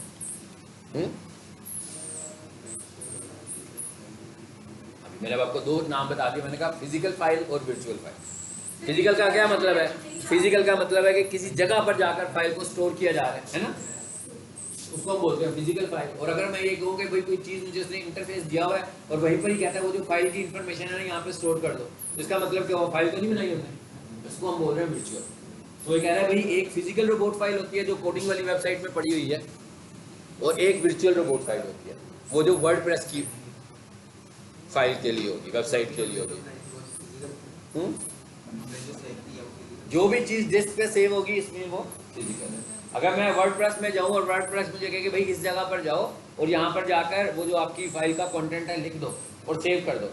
[SPEAKER 1] अभी मैंने आपको दो नाम बता दिए, मैंने कहा फिजिकल फाइल और वर्चुअल फाइल। फिजिकल का क्या मतलब है? फिजिकल का मतलब है कि किसी जगह पर जाकर फाइल को स्टोर किया जा रहा है ना, उसको हम बोलते हैं फिजिकल फाइल। और अगर मैं ये कहूँ कि भाई कोई चीज़ मुझे उसने इंटरफेस दिया हुआ है और वहीं पर ही कहता है वो जो फाइल की इंफॉर्मेशन है ना यहाँ पे स्टोर कर दो, तो इसका मतलब क्या, वो फाइल तो नहीं बनाई हमने, इसको हम बोल रहे हैं वर्चुअल। तो ये कह रहा है भाई एक फिजिकल रोबोट फाइल होती है जो कोडिंग वाली वेबसाइट में पड़ी हुई है, और एक वर्चुअल रोबोट फाइल होती है वो जो वर्डप्रेस की फाइल के लिए होगी, वेबसाइट के लिए होगी। जो भी चीज़ डिस्क पे सेव होगी इसमें वो फिजिकल है। अगर मैं वर्डप्रेस में जाऊँ और वर्डप्रेस मुझे कहे कि भाई इस जगह पर जाओ और यहाँ पर जाकर वो जो आपकी फाइल का कंटेंट है लिख दो और सेव कर दो,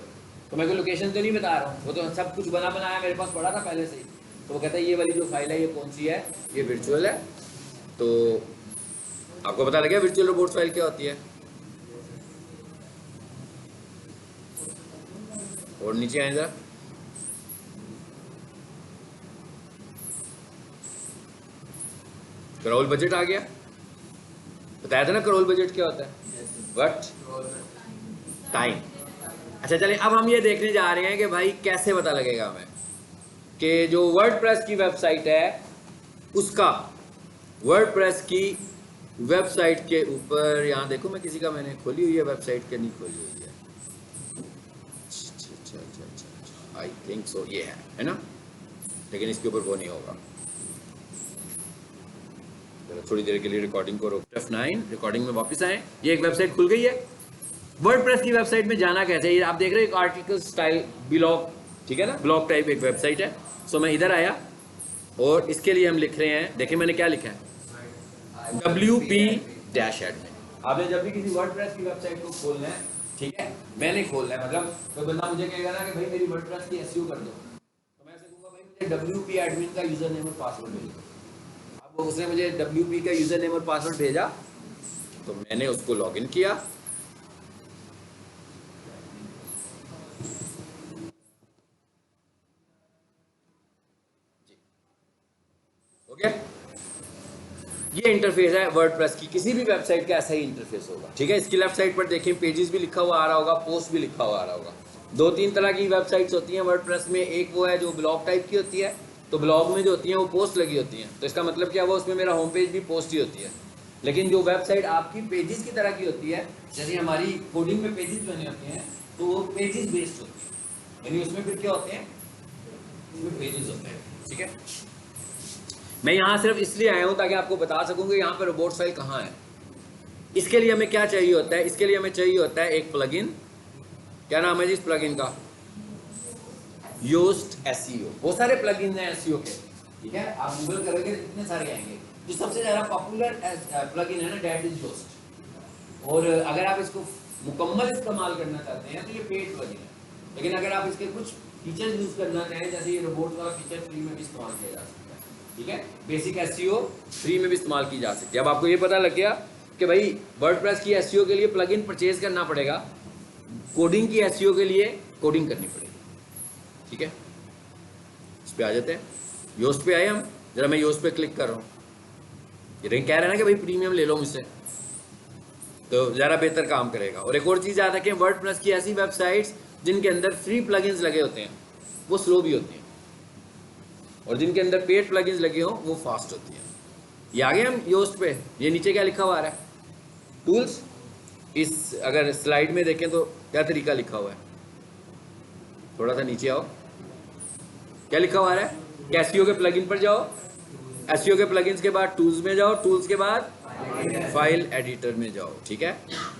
[SPEAKER 1] तो मैं कोई लोकेशन तो नहीं बता रहा हूँ, वो तो सब कुछ बना बनाया मेरे पास पड़ा था पहले से ही। तो वो कहता है ये वाली जो फाइल है ये कौन सी है, ये वर्चुअल है। तो आपको पता लगे वर्चुअल रोबोट फाइल क्या होती है। और नीचे आए जरा, करोल बजट आ गया, बताया था ना करोल बजट क्या होता है, व्हाट टाइम। अच्छा चलिए अब हम ये देखने जा रहे हैं कि भाई कैसे पता लगेगा हमें कि जो वर्डप्रेस की वेबसाइट है उसका, वर्डप्रेस की वेबसाइट के ऊपर, यहाँ देखो मैं किसी का मैंने खोली हुई है वेबसाइट के, नहीं खोली हुई है, आई थिंक सो ये है ना, लेकिन इसके ऊपर वो नहीं होगा। थोड़ी देर के लिए रिकॉर्डिंग को रोक, F9 रिकॉर्डिंग में वापस आए। ये एक वेबसाइट खुल गई है। वर्डप्रेस की वेबसाइट में जाना कैसे है, ये आप देख रहे हो एक आर्टिकल स्टाइल ब्लॉग, ठीक है ना, ब्लॉग टाइप एक वेबसाइट है। सो मैं इधर आया और इसके लिए हम लिख रहे हैं, देखिए मैंने क्या लिखा है, WP-admin। आपने जब भी किसी वर्डप्रेस की वेबसाइट को खोलना है, ठीक है, मैंने खोलना है, मतलब कोई बंदा मुझे कहेगा ना कि भाई मेरी वर्डप्रेस की SEO कर दो, तो मैं ऐसे कहूँगा भाई मुझे WP-admin का यूजर नेम और पासवर्ड भेजो। अब उसने मुझे WP का यूजर नेम और पासवर्ड भेजा, तो मैंने उसको लॉगिन किया, ओके। ये इंटरफेस है वर्डप्रेस की, किसी भी वेबसाइट का ऐसा ही इंटरफेस होगा, ठीक है। इसकी लेफ्ट साइड पर देखें पेजेस भी लिखा हुआ आ रहा होगा, पोस्ट भी लिखा हुआ आ रहा होगा। दो तीन तरह की वेबसाइट्स होती हैं वर्डप्रेस में, एक वो है जो ब्लॉग टाइप की होती है, तो ब्लॉग में जो होती हैं वो पोस्ट लगी होती हैं, तो इसका मतलब क्या हुआ, उसमें मेरा होम पेज भी पोस्ट ही होती है। लेकिन जो वेबसाइट आपकी पेजेस की तरह की होती है, जैसे हमारी कोडिंग में पेजेस बने होते हैं, तो वो पेजेस बेस्ड होती है, यानी उसमें फिर क्या होते हैं, उसमें पेजेस होते हैं, ठीक है। मैं यहाँ सिर्फ इसलिए आया हूँ ताकि आपको बता सकूँ कि यहाँ पर रोबोट फाइल कहाँ है। इसके लिए हमें क्या चाहिए होता है, इसके लिए हमें चाहिए होता है एक प्लगइन, क्या नाम है जी इस प्लगइन का, योस्ट SEO। बहुत सारे प्लगइन हैं SEO के, ठीक है, आप गूगल करोगे इतने सारे आएंगे। जो सबसे ज़्यादा पॉपुलर प्लगइन है ना, डेट इज योस्ट। और अगर आप इसको मुकम्मल इस्तेमाल करना चाहते हैं तो ये पेड प्लगइन है, लेकिन अगर आप इसके कुछ फीचर्स यूज़ करना चाहें, जैसे ये रोबोट वाला फीचर फ्री में भी इस्तेमाल किया जा सकता है, ठीक है, बेसिक SEO फ्री में भी इस्तेमाल की जा सकती है। अब आपको ये पता लग गया कि भाई वर्डप्रेस की SEO के लिए प्लगइन परचेज करना पड़ेगा, कोडिंग की SEO के लिए कोडिंग करनी पड़ेगी, ठीक है। इस पे आ जाते हैं, योस्ट पे आए हम, जरा मैं योस्ट पे क्लिक कर रहा हूँ। ये कह रहे हैं ना कि भाई प्रीमियम ले लो मुझसे, तो ज़रा बेहतर काम करेगा। और एक और चीज़ याद रखें, वर्डप्रेस की ऐसी वेबसाइट्स जिनके अंदर फ्री प्लगइन्स लगे होते हैं वो स्लो भी होती हैं, और जिनके अंदर पेड प्लगइन्स लगे हों वो फास्ट होती हैं। ये आगे हम योस्ट पे, ये नीचे क्या लिखा हुआ आ रहा है, टूल्स। इस अगर स्लाइड में देखें तो क्या तरीका लिखा हुआ है, थोड़ा सा नीचे आओ, क्या लिखा हुआ आ रहा है, कि SEO के प्लगइन पर जाओ, SEO के प्लगइन्स के बाद टूल्स में जाओ, टूल्स के बाद फाइल एडिटर में जाओ, ठीक है।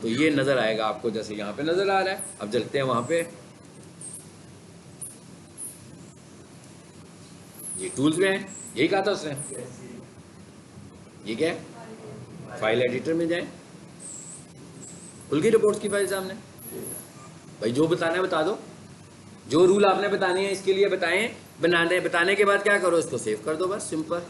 [SPEAKER 1] तो ये नज़र आएगा आपको जैसे यहाँ पे नज़र आ रहा है। अब चलते हैं वहाँ पे, ये टूल्स में है, यही कहा था उसने, ये क्या है, फाइल एडिटर में जाएं, खुल गई रिपोर्ट्स की फाइल सामने। भाई जो बताना है बता दो, जो रूल आपने बताने हैं इसके लिए बताएं, बताने के बाद क्या करो, इसको सेव कर दो, बस सिंपल।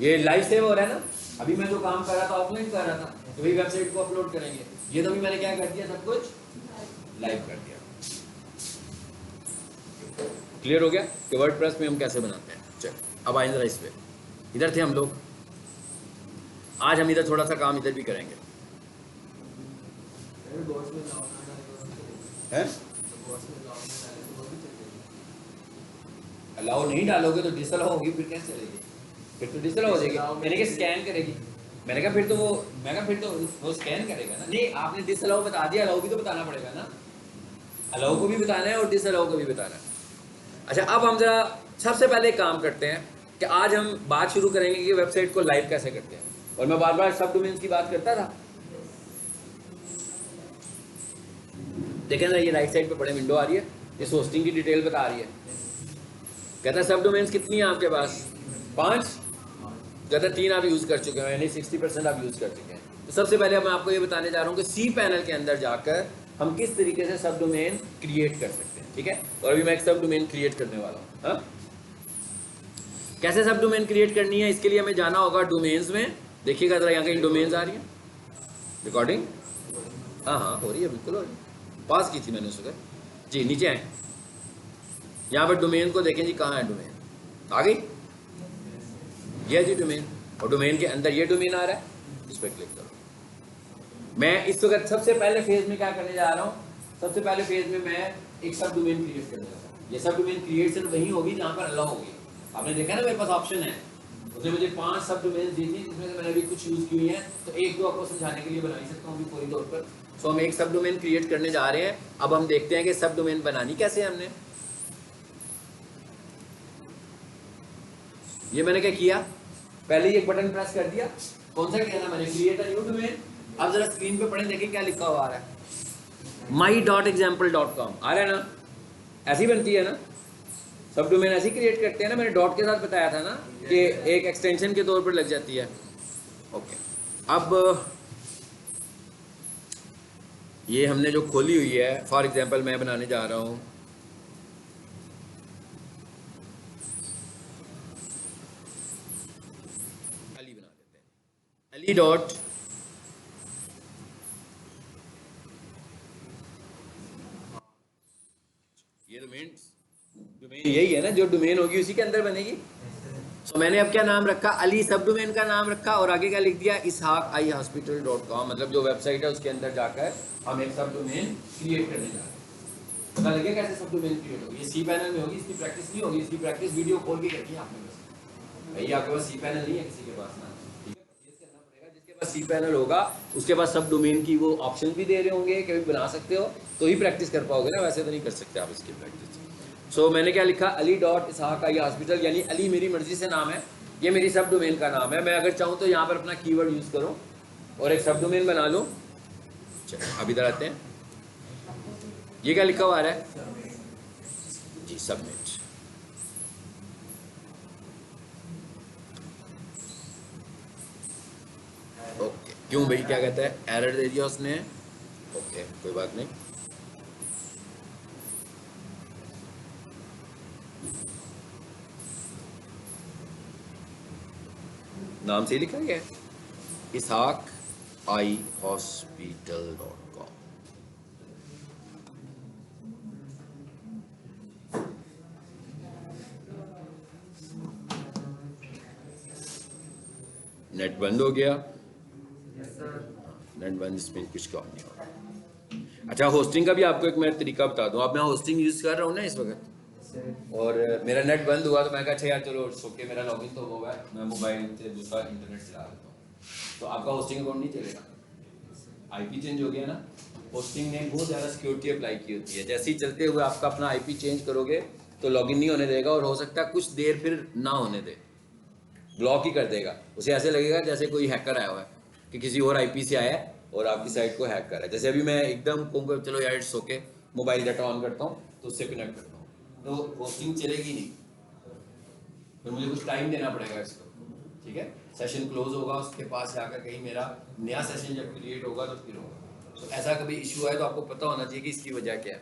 [SPEAKER 1] ये लाइव सेव हो रहा है ना, अभी मैं जो काम कर रहा था ऑफलाइन कर रहा था, तो वही वेबसाइट को अपलोड करेंगे। ये तो भी मैंने क्या कर दिया, सब कुछ लाइव कर दिया। क्लियर हो गया कि वर्डप्रेस में हम कैसे बनाते हैं। चल अब आए जरा इस पे, इधर थे हम लोग, आज हम इधर थोड़ा सा काम इधर भी करेंगे। है अलाउ नहीं डालोगे तो डिसअलाउ होगी, फिर कैसे चलेगी, फिर तो डिसअलाउ हो जाएगी। मैंने कहा स्कैन करेगी, मैंने कहा फिर तो वो स्कैन करेगा ना। नहीं आपने डिसअलाउ बता दिया, अलाउ भी तो बताना पड़ेगा ना, अलाउ को भी बताना है और डिसअलाउ को भी बताना है। अच्छा अब हम जरा सबसे पहले एक काम करते हैं कि आज हम बात शुरू करेंगे कि वेबसाइट को लाइव कैसे करते हैं। और मैं बार बार सब डोमेन्स की बात करता था। देखें ना, ये राइट साइड पे बड़े विंडो आ रही है, इस होस्टिंग की डिटेल बता रही है। कहता है सब डोमेन्स कितनी है आपके पास, 5। कहता है 3 आप यूज़ कर चुके हैं, यानी 60% आप यूज़ कर चुके हैं। तो सबसे पहले मैं आपको ये बताने जा रहा हूँ कि सी पैनल के अंदर जाकर हम किस तरीके से सब डोमेन क्रिएट कर सकते हैं, ठीक है। और अभी मैं एक सब डोमेन क्रिएट करने वाला हूँ। हाँ, कैसे सब डोमेन क्रिएट करनी है, इसके लिए हमें जाना होगा डोमेन्स में। देखिएगा जरा, यहाँ कहीं डोमेन्स आ रही है रिकॉर्डिंग, हाँ हाँ हो रही है, बिल्कुल हो रही है, पास की थी मैंने उस वक्त जी। नीचे आए, यहाँ पर डोमेन को देखें जी, कहाँ है डोमेन, आ गई ये जी डोमेन, और डोमेन के अंदर ये डोमेन आ रहा है, इस पर क्लिक करो। मैं इस वक्त सबसे पहले फेज में क्या करने जा रहा हूँ, सबसे पहले फेज में मैं एक सब डोमेन क्रिएट करने जा रहा हूँ। ये सब डोमेन क्रिएट सिर्फ वहीं होगी जहाँ पर अलाउ होगी। आपने देखा ना मेरे पास ऑप्शन है, उसने मुझे 5 सब डोमेन दी थी, जिसमें से मैंने अभी कुछ यूज़ की हुई हैं, तो एक दो आपको समझाने के लिए बना ही सकता हूँ अभी पूरी तौर पर। सो हम एक सब डोमेन क्रिएट करने जा रहे हैं। अब हम देखते हैं कि सब डोमेन बनानी कैसे है हमने। ये मैंने क्या किया, पहले ही एक बटन प्रेस कर दिया, कौन सा किया ना मैंने, क्रिएट अ न्यू डोमेन। अब जरा स्क्रीन पे पढ़ें, देखें क्या लिखा हुआ आ रहा है, my.example.com आ रहा है ना, ऐसी बनती है ना सब डोमेन, ऐसी क्रिएट करते हैं ना। मैंने डॉट के साथ बताया था ना कि एक एक्सटेंशन के तौर पर लग जाती है। ओके, अब ये हमने जो खोली हुई है, फॉर एग्जांपल मैं बनाने जा रहा हूँ अली, बना देते हैं अली डॉट, ये डोमेन यही है ना, जो डोमेन होगी उसी के अंदर बनेगी। तो मैंने अब क्या नाम रखा, अली सब डोमेन का नाम रखा, और आगे क्या लिख दिया, ishaqaihospital.com, मतलब जो वेबसाइट है उसके अंदर जाकर हम एक सब डोमेन क्रिएट करने जा रहे हैं। पता लगे कैसे सब डोमेन क्रिएट होगी, ये सी पैनल में होगी, इसकी प्रैक्टिस नहीं होगी, इसकी प्रैक्टिस वीडियो खोल के करनी है आपने। बस भैया आपके पास सी पैनल नहीं है किसी के पास ना, ठीक है, परचेज करना पड़ेगा। जिसके पास सी पैनल होगा उसके पास सब डोमेन की वो ऑप्शन भी दे रहे होंगे कि बना सकते हो, तो ही प्रैक्टिस कर पाओगे ना, वैसे तो नहीं कर सकते आप इसकी प्रैक्टिस। सो मैंने क्या लिखा, अली डॉट ishaqaihospital, यानी अली मेरी मर्जी से नाम है, ये मेरी सब डोमेन का नाम है। मैं अगर चाहूँ तो यहाँ पर अपना कीवर्ड यूज़ करूँ और एक सब डोमेन बना लूँ। चलो अब इधर आते हैं, ये क्या लिखा हुआ आ रहा है जी, सबमिट। ओके, क्यों भाई, क्या कहता है, एरर दे दिया उसने। ओके कोई बात नहीं, नाम से लिखा गया है ishaqaihospital.com। नेट बंद हो गया, नेट बंद, इसमें कुछ काम नहीं हो रहा। अच्छा, होस्टिंग का भी आपको एक मैं तरीका बता दूं। अब मैं होस्टिंग यूज़ कर रहा हूँ ना इस वक्त, और मेरा नेट बंद हुआ तो मैं कहा अच्छा यार चलो ओके, मेरा लॉगिन तो हो गया, मैं मोबाइल से दूसरा इंटरनेट चला लेता हूँ, तो आपका होस्टिंग अकाउंट नहीं चलेगा। आईपी चेंज हो गया ना, होस्टिंग ने बहुत ज़्यादा सिक्योरिटी अप्लाई की होती है। जैसे ही चलते हुए आपका अपना आईपी चेंज करोगे तो लॉगिन नहीं होने देगा, और हो सकता है कुछ देर फिर ना होने दे, ब्लॉक ही कर देगा। उसे ऐसे लगेगा जैसे कोई हैकर आया हुआ है, कि किसी और आईपी से आया है और आपकी साइट को हैक कर रहा है। जैसे अभी मैं एकदम कहूँगा चलो यार it's okay, mobile data on करता हूँ तो उससे कनेक्ट करता हूँ, तो होस्टिंग चलेगी नहीं, फिर मुझे कुछ टाइम देना पड़ेगा इसको। ठीक है, सेशन क्लोज होगा, उसके पास जाकर कहीं मेरा नया सेशन जब क्रिएट होगा तो फिर होगा। तो ऐसा कभी इशू है तो आपको पता होना चाहिए कि इसकी वजह क्या है।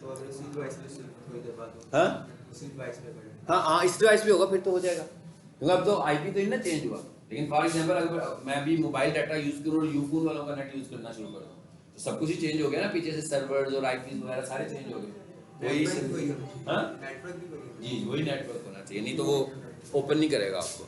[SPEAKER 2] तो अगर इसी डिवाइस पे सिर्फ थोड़ी देर बाद हो,
[SPEAKER 1] हाँ
[SPEAKER 2] इसी डिवाइस पे करें।
[SPEAKER 1] हाँ, इस डिवाइस पे होगा फिर तो हो जाएगा, क्योंकि अब तो आईपी तो ही ना चेंज हुआ। लेकिन फॉर एग्जांपल अगर मैं भी मोबाइल डाटा यूज करूँ और यूफोन वालों का नेट यूज करना शुरू कर दूँ तो सब कुछ ही चेंज हो गया ना, पीछे से सर्वर्स और आईपीज वगैरह सारे चेंज हो गए। हाँ
[SPEAKER 2] नेटवर्क भी वही
[SPEAKER 1] जी, वही नेटवर्क होना चाहिए, नहीं तो वो ओपन नहीं करेगा आपको।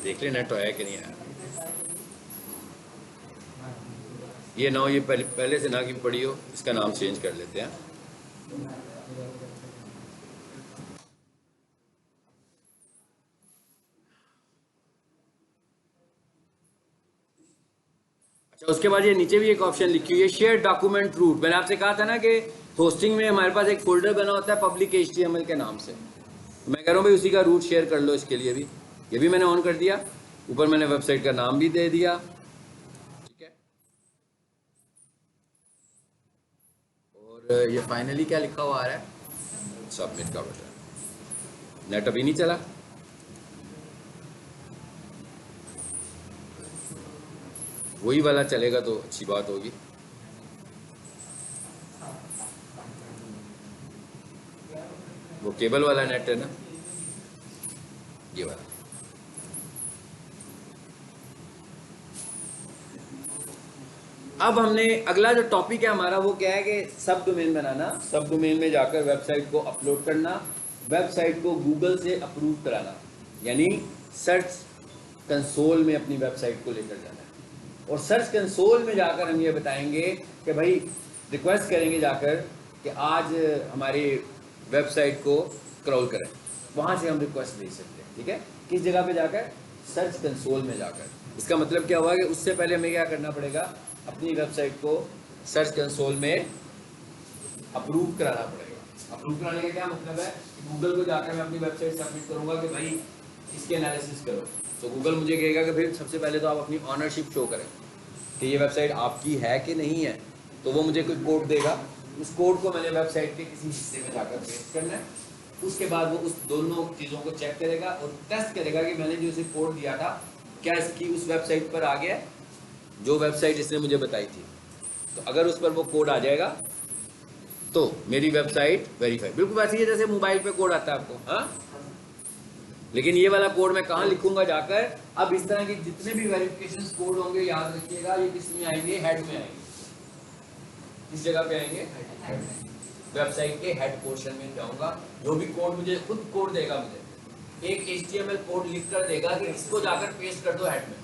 [SPEAKER 1] देख ले नेट तो है कि नहीं है। ये ना हो ये पहले से ना कि पड़ी हो, इसका नाम चेंज कर लेते हैं। अच्छा, उसके बाद ये नीचे भी एक ऑप्शन लिखी हुई है शेयर डॉक्यूमेंट रूट। मैंने आपसे कहा था ना कि होस्टिंग में हमारे पास एक फोल्डर बना होता है पब्लिक HTML के नाम से। मैं कह रहा हूँ भाई उसी का रूट शेयर कर लो इसके लिए भी। ये भी मैंने ऑन कर दिया, ऊपर मैंने वेबसाइट का नाम भी दे दिया, ठीक है। और ये फाइनली क्या लिखा हुआ आ रहा है, सबमिट का बटन। नेट अभी नहीं चला, वही वाला चलेगा तो अच्छी बात होगी। वो केबल वाला नेट है ना, ये वाला। अब हमने अगला जो टॉपिक है हमारा वो क्या है कि सब डोमेन बनाना। सब डोमेन में जाकर वेबसाइट को अपलोड करना, वेबसाइट को गूगल से अप्रूव कराना, यानी सर्च कंसोल में अपनी वेबसाइट को लेकर जाना है। और सर्च कंसोल में जाकर हम ये बताएंगे कि भाई रिक्वेस्ट करेंगे जाकर कि आज हमारी वेबसाइट को क्रॉल करें, वहाँ से हम रिक्वेस्ट भेज सकते हैं, ठीक है। किस जगह पे जाकर, सर्च कंसोल में जाकर। इसका मतलब क्या हुआ कि उससे पहले हमें क्या करना पड़ेगा, अपनी वेबसाइट को सर्च कंसोल में अप्रूव कराना पड़ेगा। अप्रूव कराने का क्या मतलब है कि गूगल को जाकर मैं अपनी वेबसाइट सबमिट करूंगा कि भाई इसके एनालिसिस करो, तो गूगल मुझे कहेगा कि भाई सबसे पहले तो आप अपनी ऑनरशिप शो करें कि ये वेबसाइट आपकी है कि नहीं है। तो वो मुझे कोई कोड देगा, उस कोड को मैंने वेबसाइट के किसी हिस्से में जाकर पेस्ट करना है। उसके बाद वो उस दोनों चीज़ों को चेक करेगा और टेस्ट करेगा कि मैंने जो इसे कोड दिया था क्या इसकी उस वेबसाइट पर आ गया, जो वेबसाइट इसने मुझे बताई थी। तो अगर उस पर वो कोड आ जाएगा तो मेरी वेबसाइट वेरीफाई, बिल्कुल वैसे ही जैसे मोबाइल पे कोड आता है आपको, हाँ। लेकिन ये वाला कोड मैं कहाँ लिखूंगा जाकर, अब इस तरह के जितने भी वेरिफिकेशन कोड होंगे याद रखिएगा ये किस में आएंगे, हेड में आएंगे। किस जगह पे आएंगे, वेबसाइट के हेड पोर्शन में जाऊंगा। जो भी कोड मुझे खुद कोड देगा, मुझे एक HTML कोड लिख कर देगा कि इसको जाकर पेस्ट कर दो हेड में।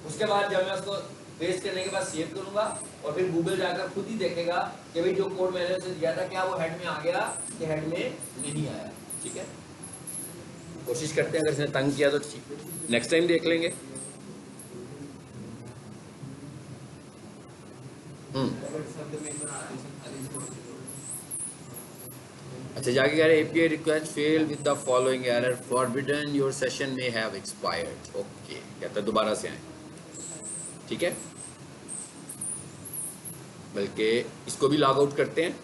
[SPEAKER 1] उसके बाद जब मैं उसको पेस्ट करने के बाद सेव करूंगा और फिर गूगल जाकर खुद ही देखेगा कि भाई जो कोड मैंने उसे दिया था क्या वो हेड में आ गया कि हेड में नहीं आया, ठीक है। कोशिश करते हैं, अगर इसने तंग किया तो ठीक, नेक्स्ट टाइम देख लेंगे। अच्छा, जाके कह रहे API request fail with the following error, forbidden your session में हैव एक्सपायर्ड। ओके, कहता है दोबारा से आए, ठीक है। बल्कि इसको भी लॉग आउट करते हैं,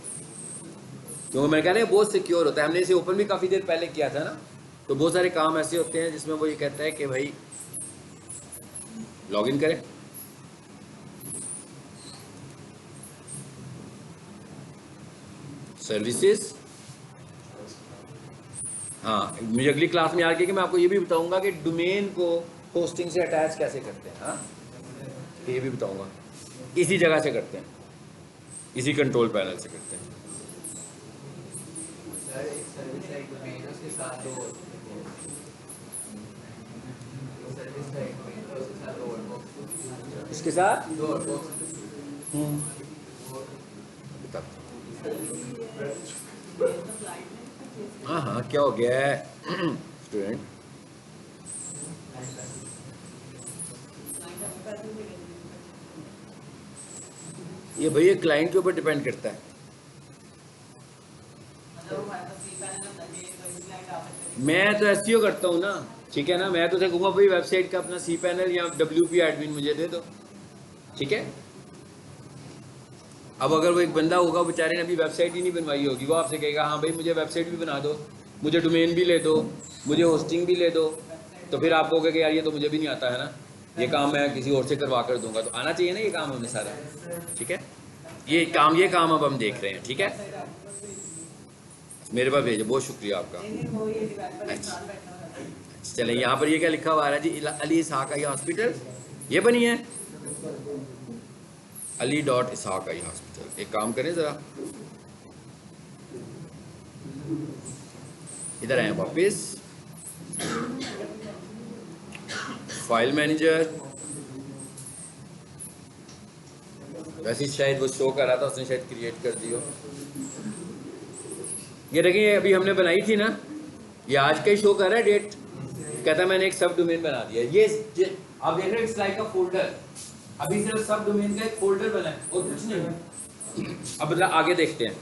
[SPEAKER 1] क्योंकि मैंने कहा ना बहुत सिक्योर होता है। हमने इसे ओपन भी काफ़ी देर पहले किया था ना, तो बहुत सारे काम ऐसे होते हैं जिसमें वो ये कहता है कि भाई लॉगिन करें। सर्विसेज, हाँ, मुझे अगली क्लास में आके कि मैं आपको ये भी बताऊंगा कि डोमेन को होस्टिंग से अटैच कैसे करते हैं, हाँ, ये भी बताऊंगा। इसी जगह से करते हैं, इसी कंट्रोल पैनल से करते हैं।
[SPEAKER 2] सर एक सर्विस है, एक डोमेन है, उसके साथ दो सर्विस है, एक डोमेन है, उसके साथ दो वर्कबॉक्स,
[SPEAKER 1] इसके साथ
[SPEAKER 2] दो वर्कबॉक्स।
[SPEAKER 1] हाँ हाँ, क्या हो गया है स्टूडेंट, ये भैया क्लाइंट के ऊपर डिपेंड करता है। मैं तो एसईओ करता हूँ ना, ठीक है ना। मैं तो कहूँगा भाई वेबसाइट का अपना सी पैनल या WP एडमिन मुझे दे दो, ठीक है। अब अगर वो एक बंदा होगा बेचारे ने अभी वेबसाइट ही नहीं बनवाई होगी, वो आपसे कहेगा हाँ भाई मुझे वेबसाइट भी बना दो, मुझे डोमेन भी ले दो, मुझे होस्टिंग भी ले दो, तो फिर आप कहोगे कि यार ये तो मुझे भी नहीं आता है ना, ये काम मैं किसी और से करवा कर दूंगा। तो आना चाहिए ना ये काम हमें सारा, ठीक है। ये काम अब हम देख रहे हैं, ठीक है। मेरे पास भेजो, बहुत शुक्रिया आपका। अच्छा चलें, यहाँ पर ये क्या लिखा हुआ है जी, अली इसहाक आई हॉस्पिटल, ये बनी है अली डॉट इसहाक आई हॉस्पिटल। एक काम करें ज़रा, इधर आए वापस, फाइल मैनेजर, वैसे शायद वो शो कर रहा था, उसने शायद क्रिएट कर दियो। ये देखिए अभी हमने बनाई थी ना, ये आज का ही शो कर रहा है डेट, कहता है मैंने एक सब डोमेन बना दिया। ये आप देख रहे हैं स्लाइड का फोल्डर, अभी सिर्फ सब डोमेन का एक फोल्डर बना है और कुछ नहीं। अब मतलब आगे देखते हैं।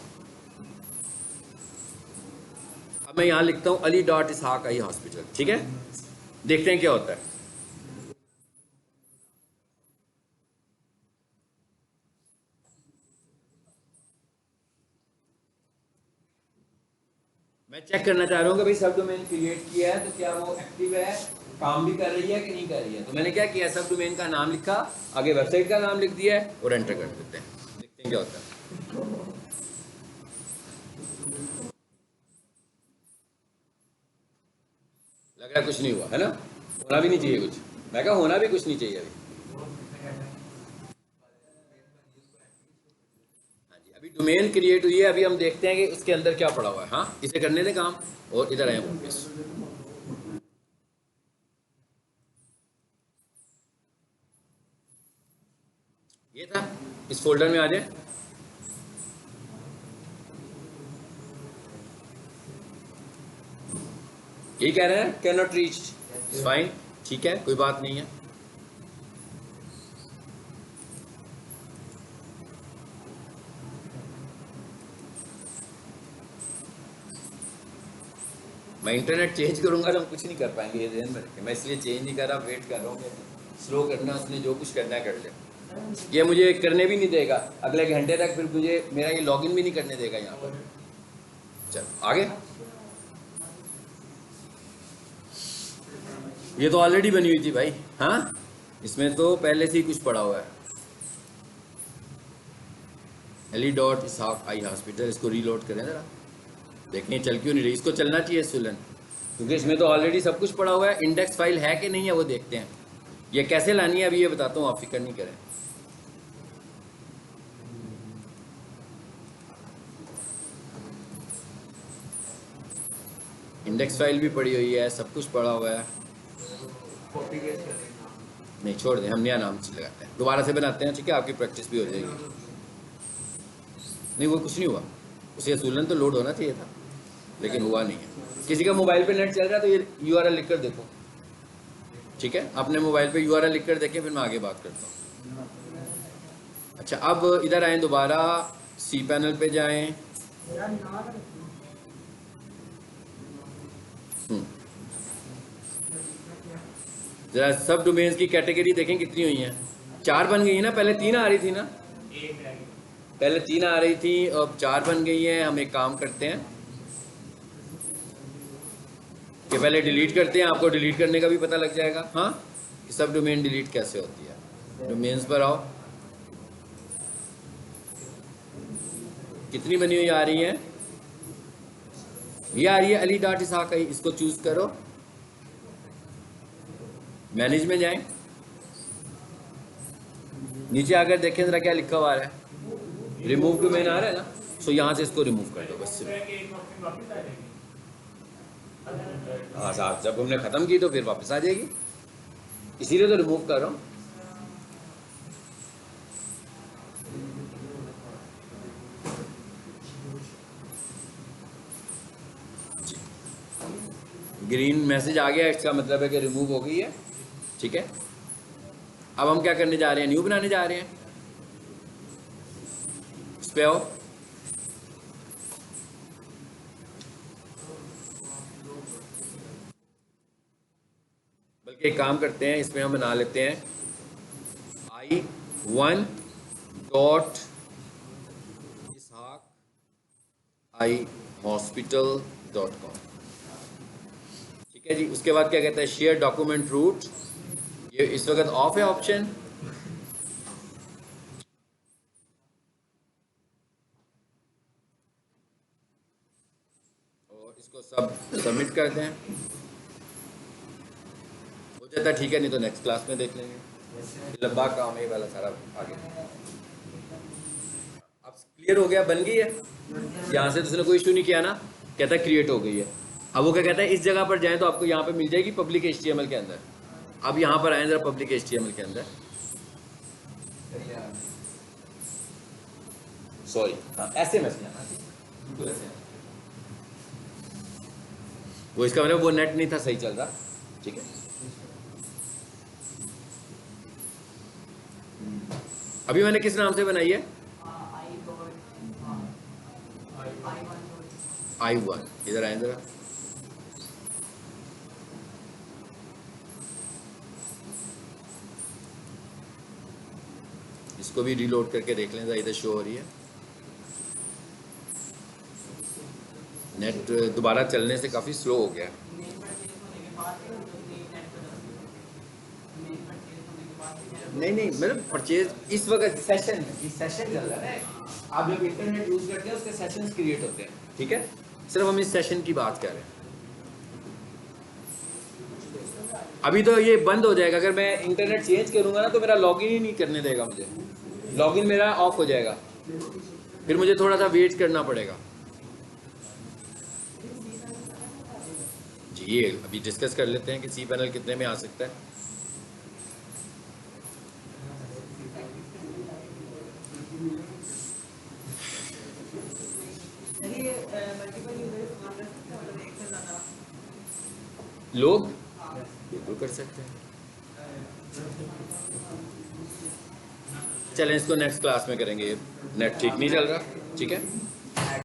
[SPEAKER 1] अब मैं यहाँ लिखता हूँ अली डॉट इसहाक आई हॉस्पिटल, ठीक है। देखते हैं क्या होता है। मैं चेक करना चाह रहा हूँ कि भाई सब डोमेन क्रिएट किया है तो क्या वो एक्टिव है, काम भी कर रही है कि नहीं कर रही है। तो मैंने क्या किया, सब डोमेन का नाम लिखा, आगे वेबसाइट का नाम लिख दिया है और एंटर कर देते हैं, देखते हैं क्या होता है। लग रहा है कुछ नहीं हुआ है ना, होना भी नहीं चाहिए कुछ, मैं कहा होना भी कुछ नहीं चाहिए अभी। हाँ जी, अभी डोमेन क्रिएट हुई है, अभी हम देखते हैं कि उसके अंदर क्या पड़ा हुआ है। हाँ इसे करने दें काम, और इधर आए वापस। ये था, इस फोल्डर में आ जाए। यही कह रहे हैं, कैन नॉट रीच, फाइन, ठीक है, कोई बात नहीं है। मैं इंटरनेट चेंज करूंगा तो हम कुछ नहीं कर पाएंगे, ये ध्यान में रखें। मैं इसलिए चेंज नहीं कर रहा, वेट कर रहा हूँ, स्लो करना उसने जो कुछ करना है कर ले। ये मुझे करने भी नहीं देगा अगले घंटे तक, फिर मुझे मेरा ये लॉगिन भी नहीं करने देगा यहाँ पर। चलो आगे, ये तो ऑलरेडी बनी हुई थी भाई। हाँ इसमें तो पहले से ही कुछ पड़ा हुआ है, अली डॉट इसहाक आई हॉस्पिटल। इसको रीलोड करें ज़रा, देखें चल क्यों नहीं रही। इसको चलना चाहिए सुलन, क्योंकि इसमें तो ऑलरेडी सब कुछ पड़ा हुआ है। इंडेक्स फाइल है कि नहीं है वो देखते हैं। ये कैसे लानी है अभी ये बताता हूँ, आप फिक्र नहीं करें। इंडेक्स फाइल भी पड़ी हुई है, सब कुछ पड़ा हुआ है।
[SPEAKER 2] कॉपी पेस्ट करेंगे
[SPEAKER 1] नहीं छोड़ दें, हम नया नाम लगाते हैं, दोबारा से बनाते हैं, ठीक है, आपकी प्रैक्टिस भी हो जाएगी। नहीं वो कुछ नहीं हुआ, उसे सुलन तो लोड होना चाहिए था लेकिन हुआ नहीं है। किसी का मोबाइल पे नेट चल रहा है तो ये URL लिख कर देखो, ठीक है। अपने मोबाइल पे URL लिख कर देखें, फिर मैं आगे बात करता हूँ। अच्छा अब इधर आएँ, दोबारा सी पैनल पे जाएं। जरा सब डोमेन्स की कैटेगरी देखें कितनी हुई हैं। 4 बन गई है ना, पहले 3 आ रही थी ना, पहले 3 आ रही थी, अब 4 बन गई हैं। हम एक काम करते हैं कि पहले डिलीट करते हैं, आपको डिलीट करने का भी पता लग जाएगा। हाँ कि सब डोमेन डिलीट कैसे होती है। डोमेन्स पर आओ, कितनी बनी हुई आ रही है, ये आ रही है अली डॉट इसहाक आई। इसको चूज करो, मैनेज में जाएं, नीचे आकर देखें जरा क्या लिखा हुआ है, रिमूव डोमेन आ रहा है ना, सो यहाँ से इसको रिमूव कर दो बस। हाँ साहब, जब हमने ख़त्म की तो फिर वापस आ जाएगी, इसीलिए तो रिमूव कर रहा हूँ। ग्रीन मैसेज आ गया, इसका मतलब है कि रिमूव हो गई है, ठीक है। अब हम क्या करने जा रहे हैं, न्यू बनाने जा रहे हैं। इस पे आओ, बल्कि एक काम करते हैं, इसमें हम बना लेते हैं i1.ishaq.ihospital.com। ठीक है जी। उसके बाद क्या कहता है, शेयर डॉक्यूमेंट रूट, ये इस वक्त ऑफ है ऑप्शन। और इसको सब सबमिट कर दें, हो जाता है ठीक है, नहीं तो नेक्स्ट क्लास में देख लेंगे, लंबा काम है ये वाला सारा आगे। अब क्लियर हो गया, बन गई है। यहाँ से तो उसने कोई इशू नहीं किया ना, कहता है क्रिएट हो गई है। अब वो क्या कहता है, इस जगह पर जाएं तो आपको यहाँ पे मिल जाएगी पब्लिक HTML के अंदर। अब यहाँ पर आए जरा पब्लिक HTML के अंदर, सॉरी ऐसे मैसेज आना बिल्कुल ऐसे। वो इसका मतलब वो नेट नहीं था सही चल रहा, ठीक है। अभी मैंने किस नाम से बनाई है, I1। इधर आए जरा, इसको भी रीलोड करके देख लें, इधर शो हो रही है। नेट दोबारा चलने से काफ़ी स्लो हो गया। नहीं मतलब परचेज इस वक्त सेशन चल रहा है ना, आप जब इंटरनेट यूज करते हैं उसके सेशंस क्रिएट होते हैं, ठीक है। सिर्फ हम इस सेशन की बात कर रहे हैं। अभी तो ये बंद हो जाएगा, अगर मैं इंटरनेट चेंज करूंगा ना तो मेरा लॉगिन ही नहीं करने देगा मुझे, लॉगिन मेरा ऑफ हो जाएगा, फिर मुझे थोड़ा सा वेट करना पड़ेगा जी। ये अभी डिस्कस कर लेते हैं कि सी पैनल कितने में आ सकता है। लोग बिल्कुल कर सकते हैं। चलें इसको नेक्स्ट क्लास में करेंगे, नेट ठीक नहीं चल रहा, ठीक है।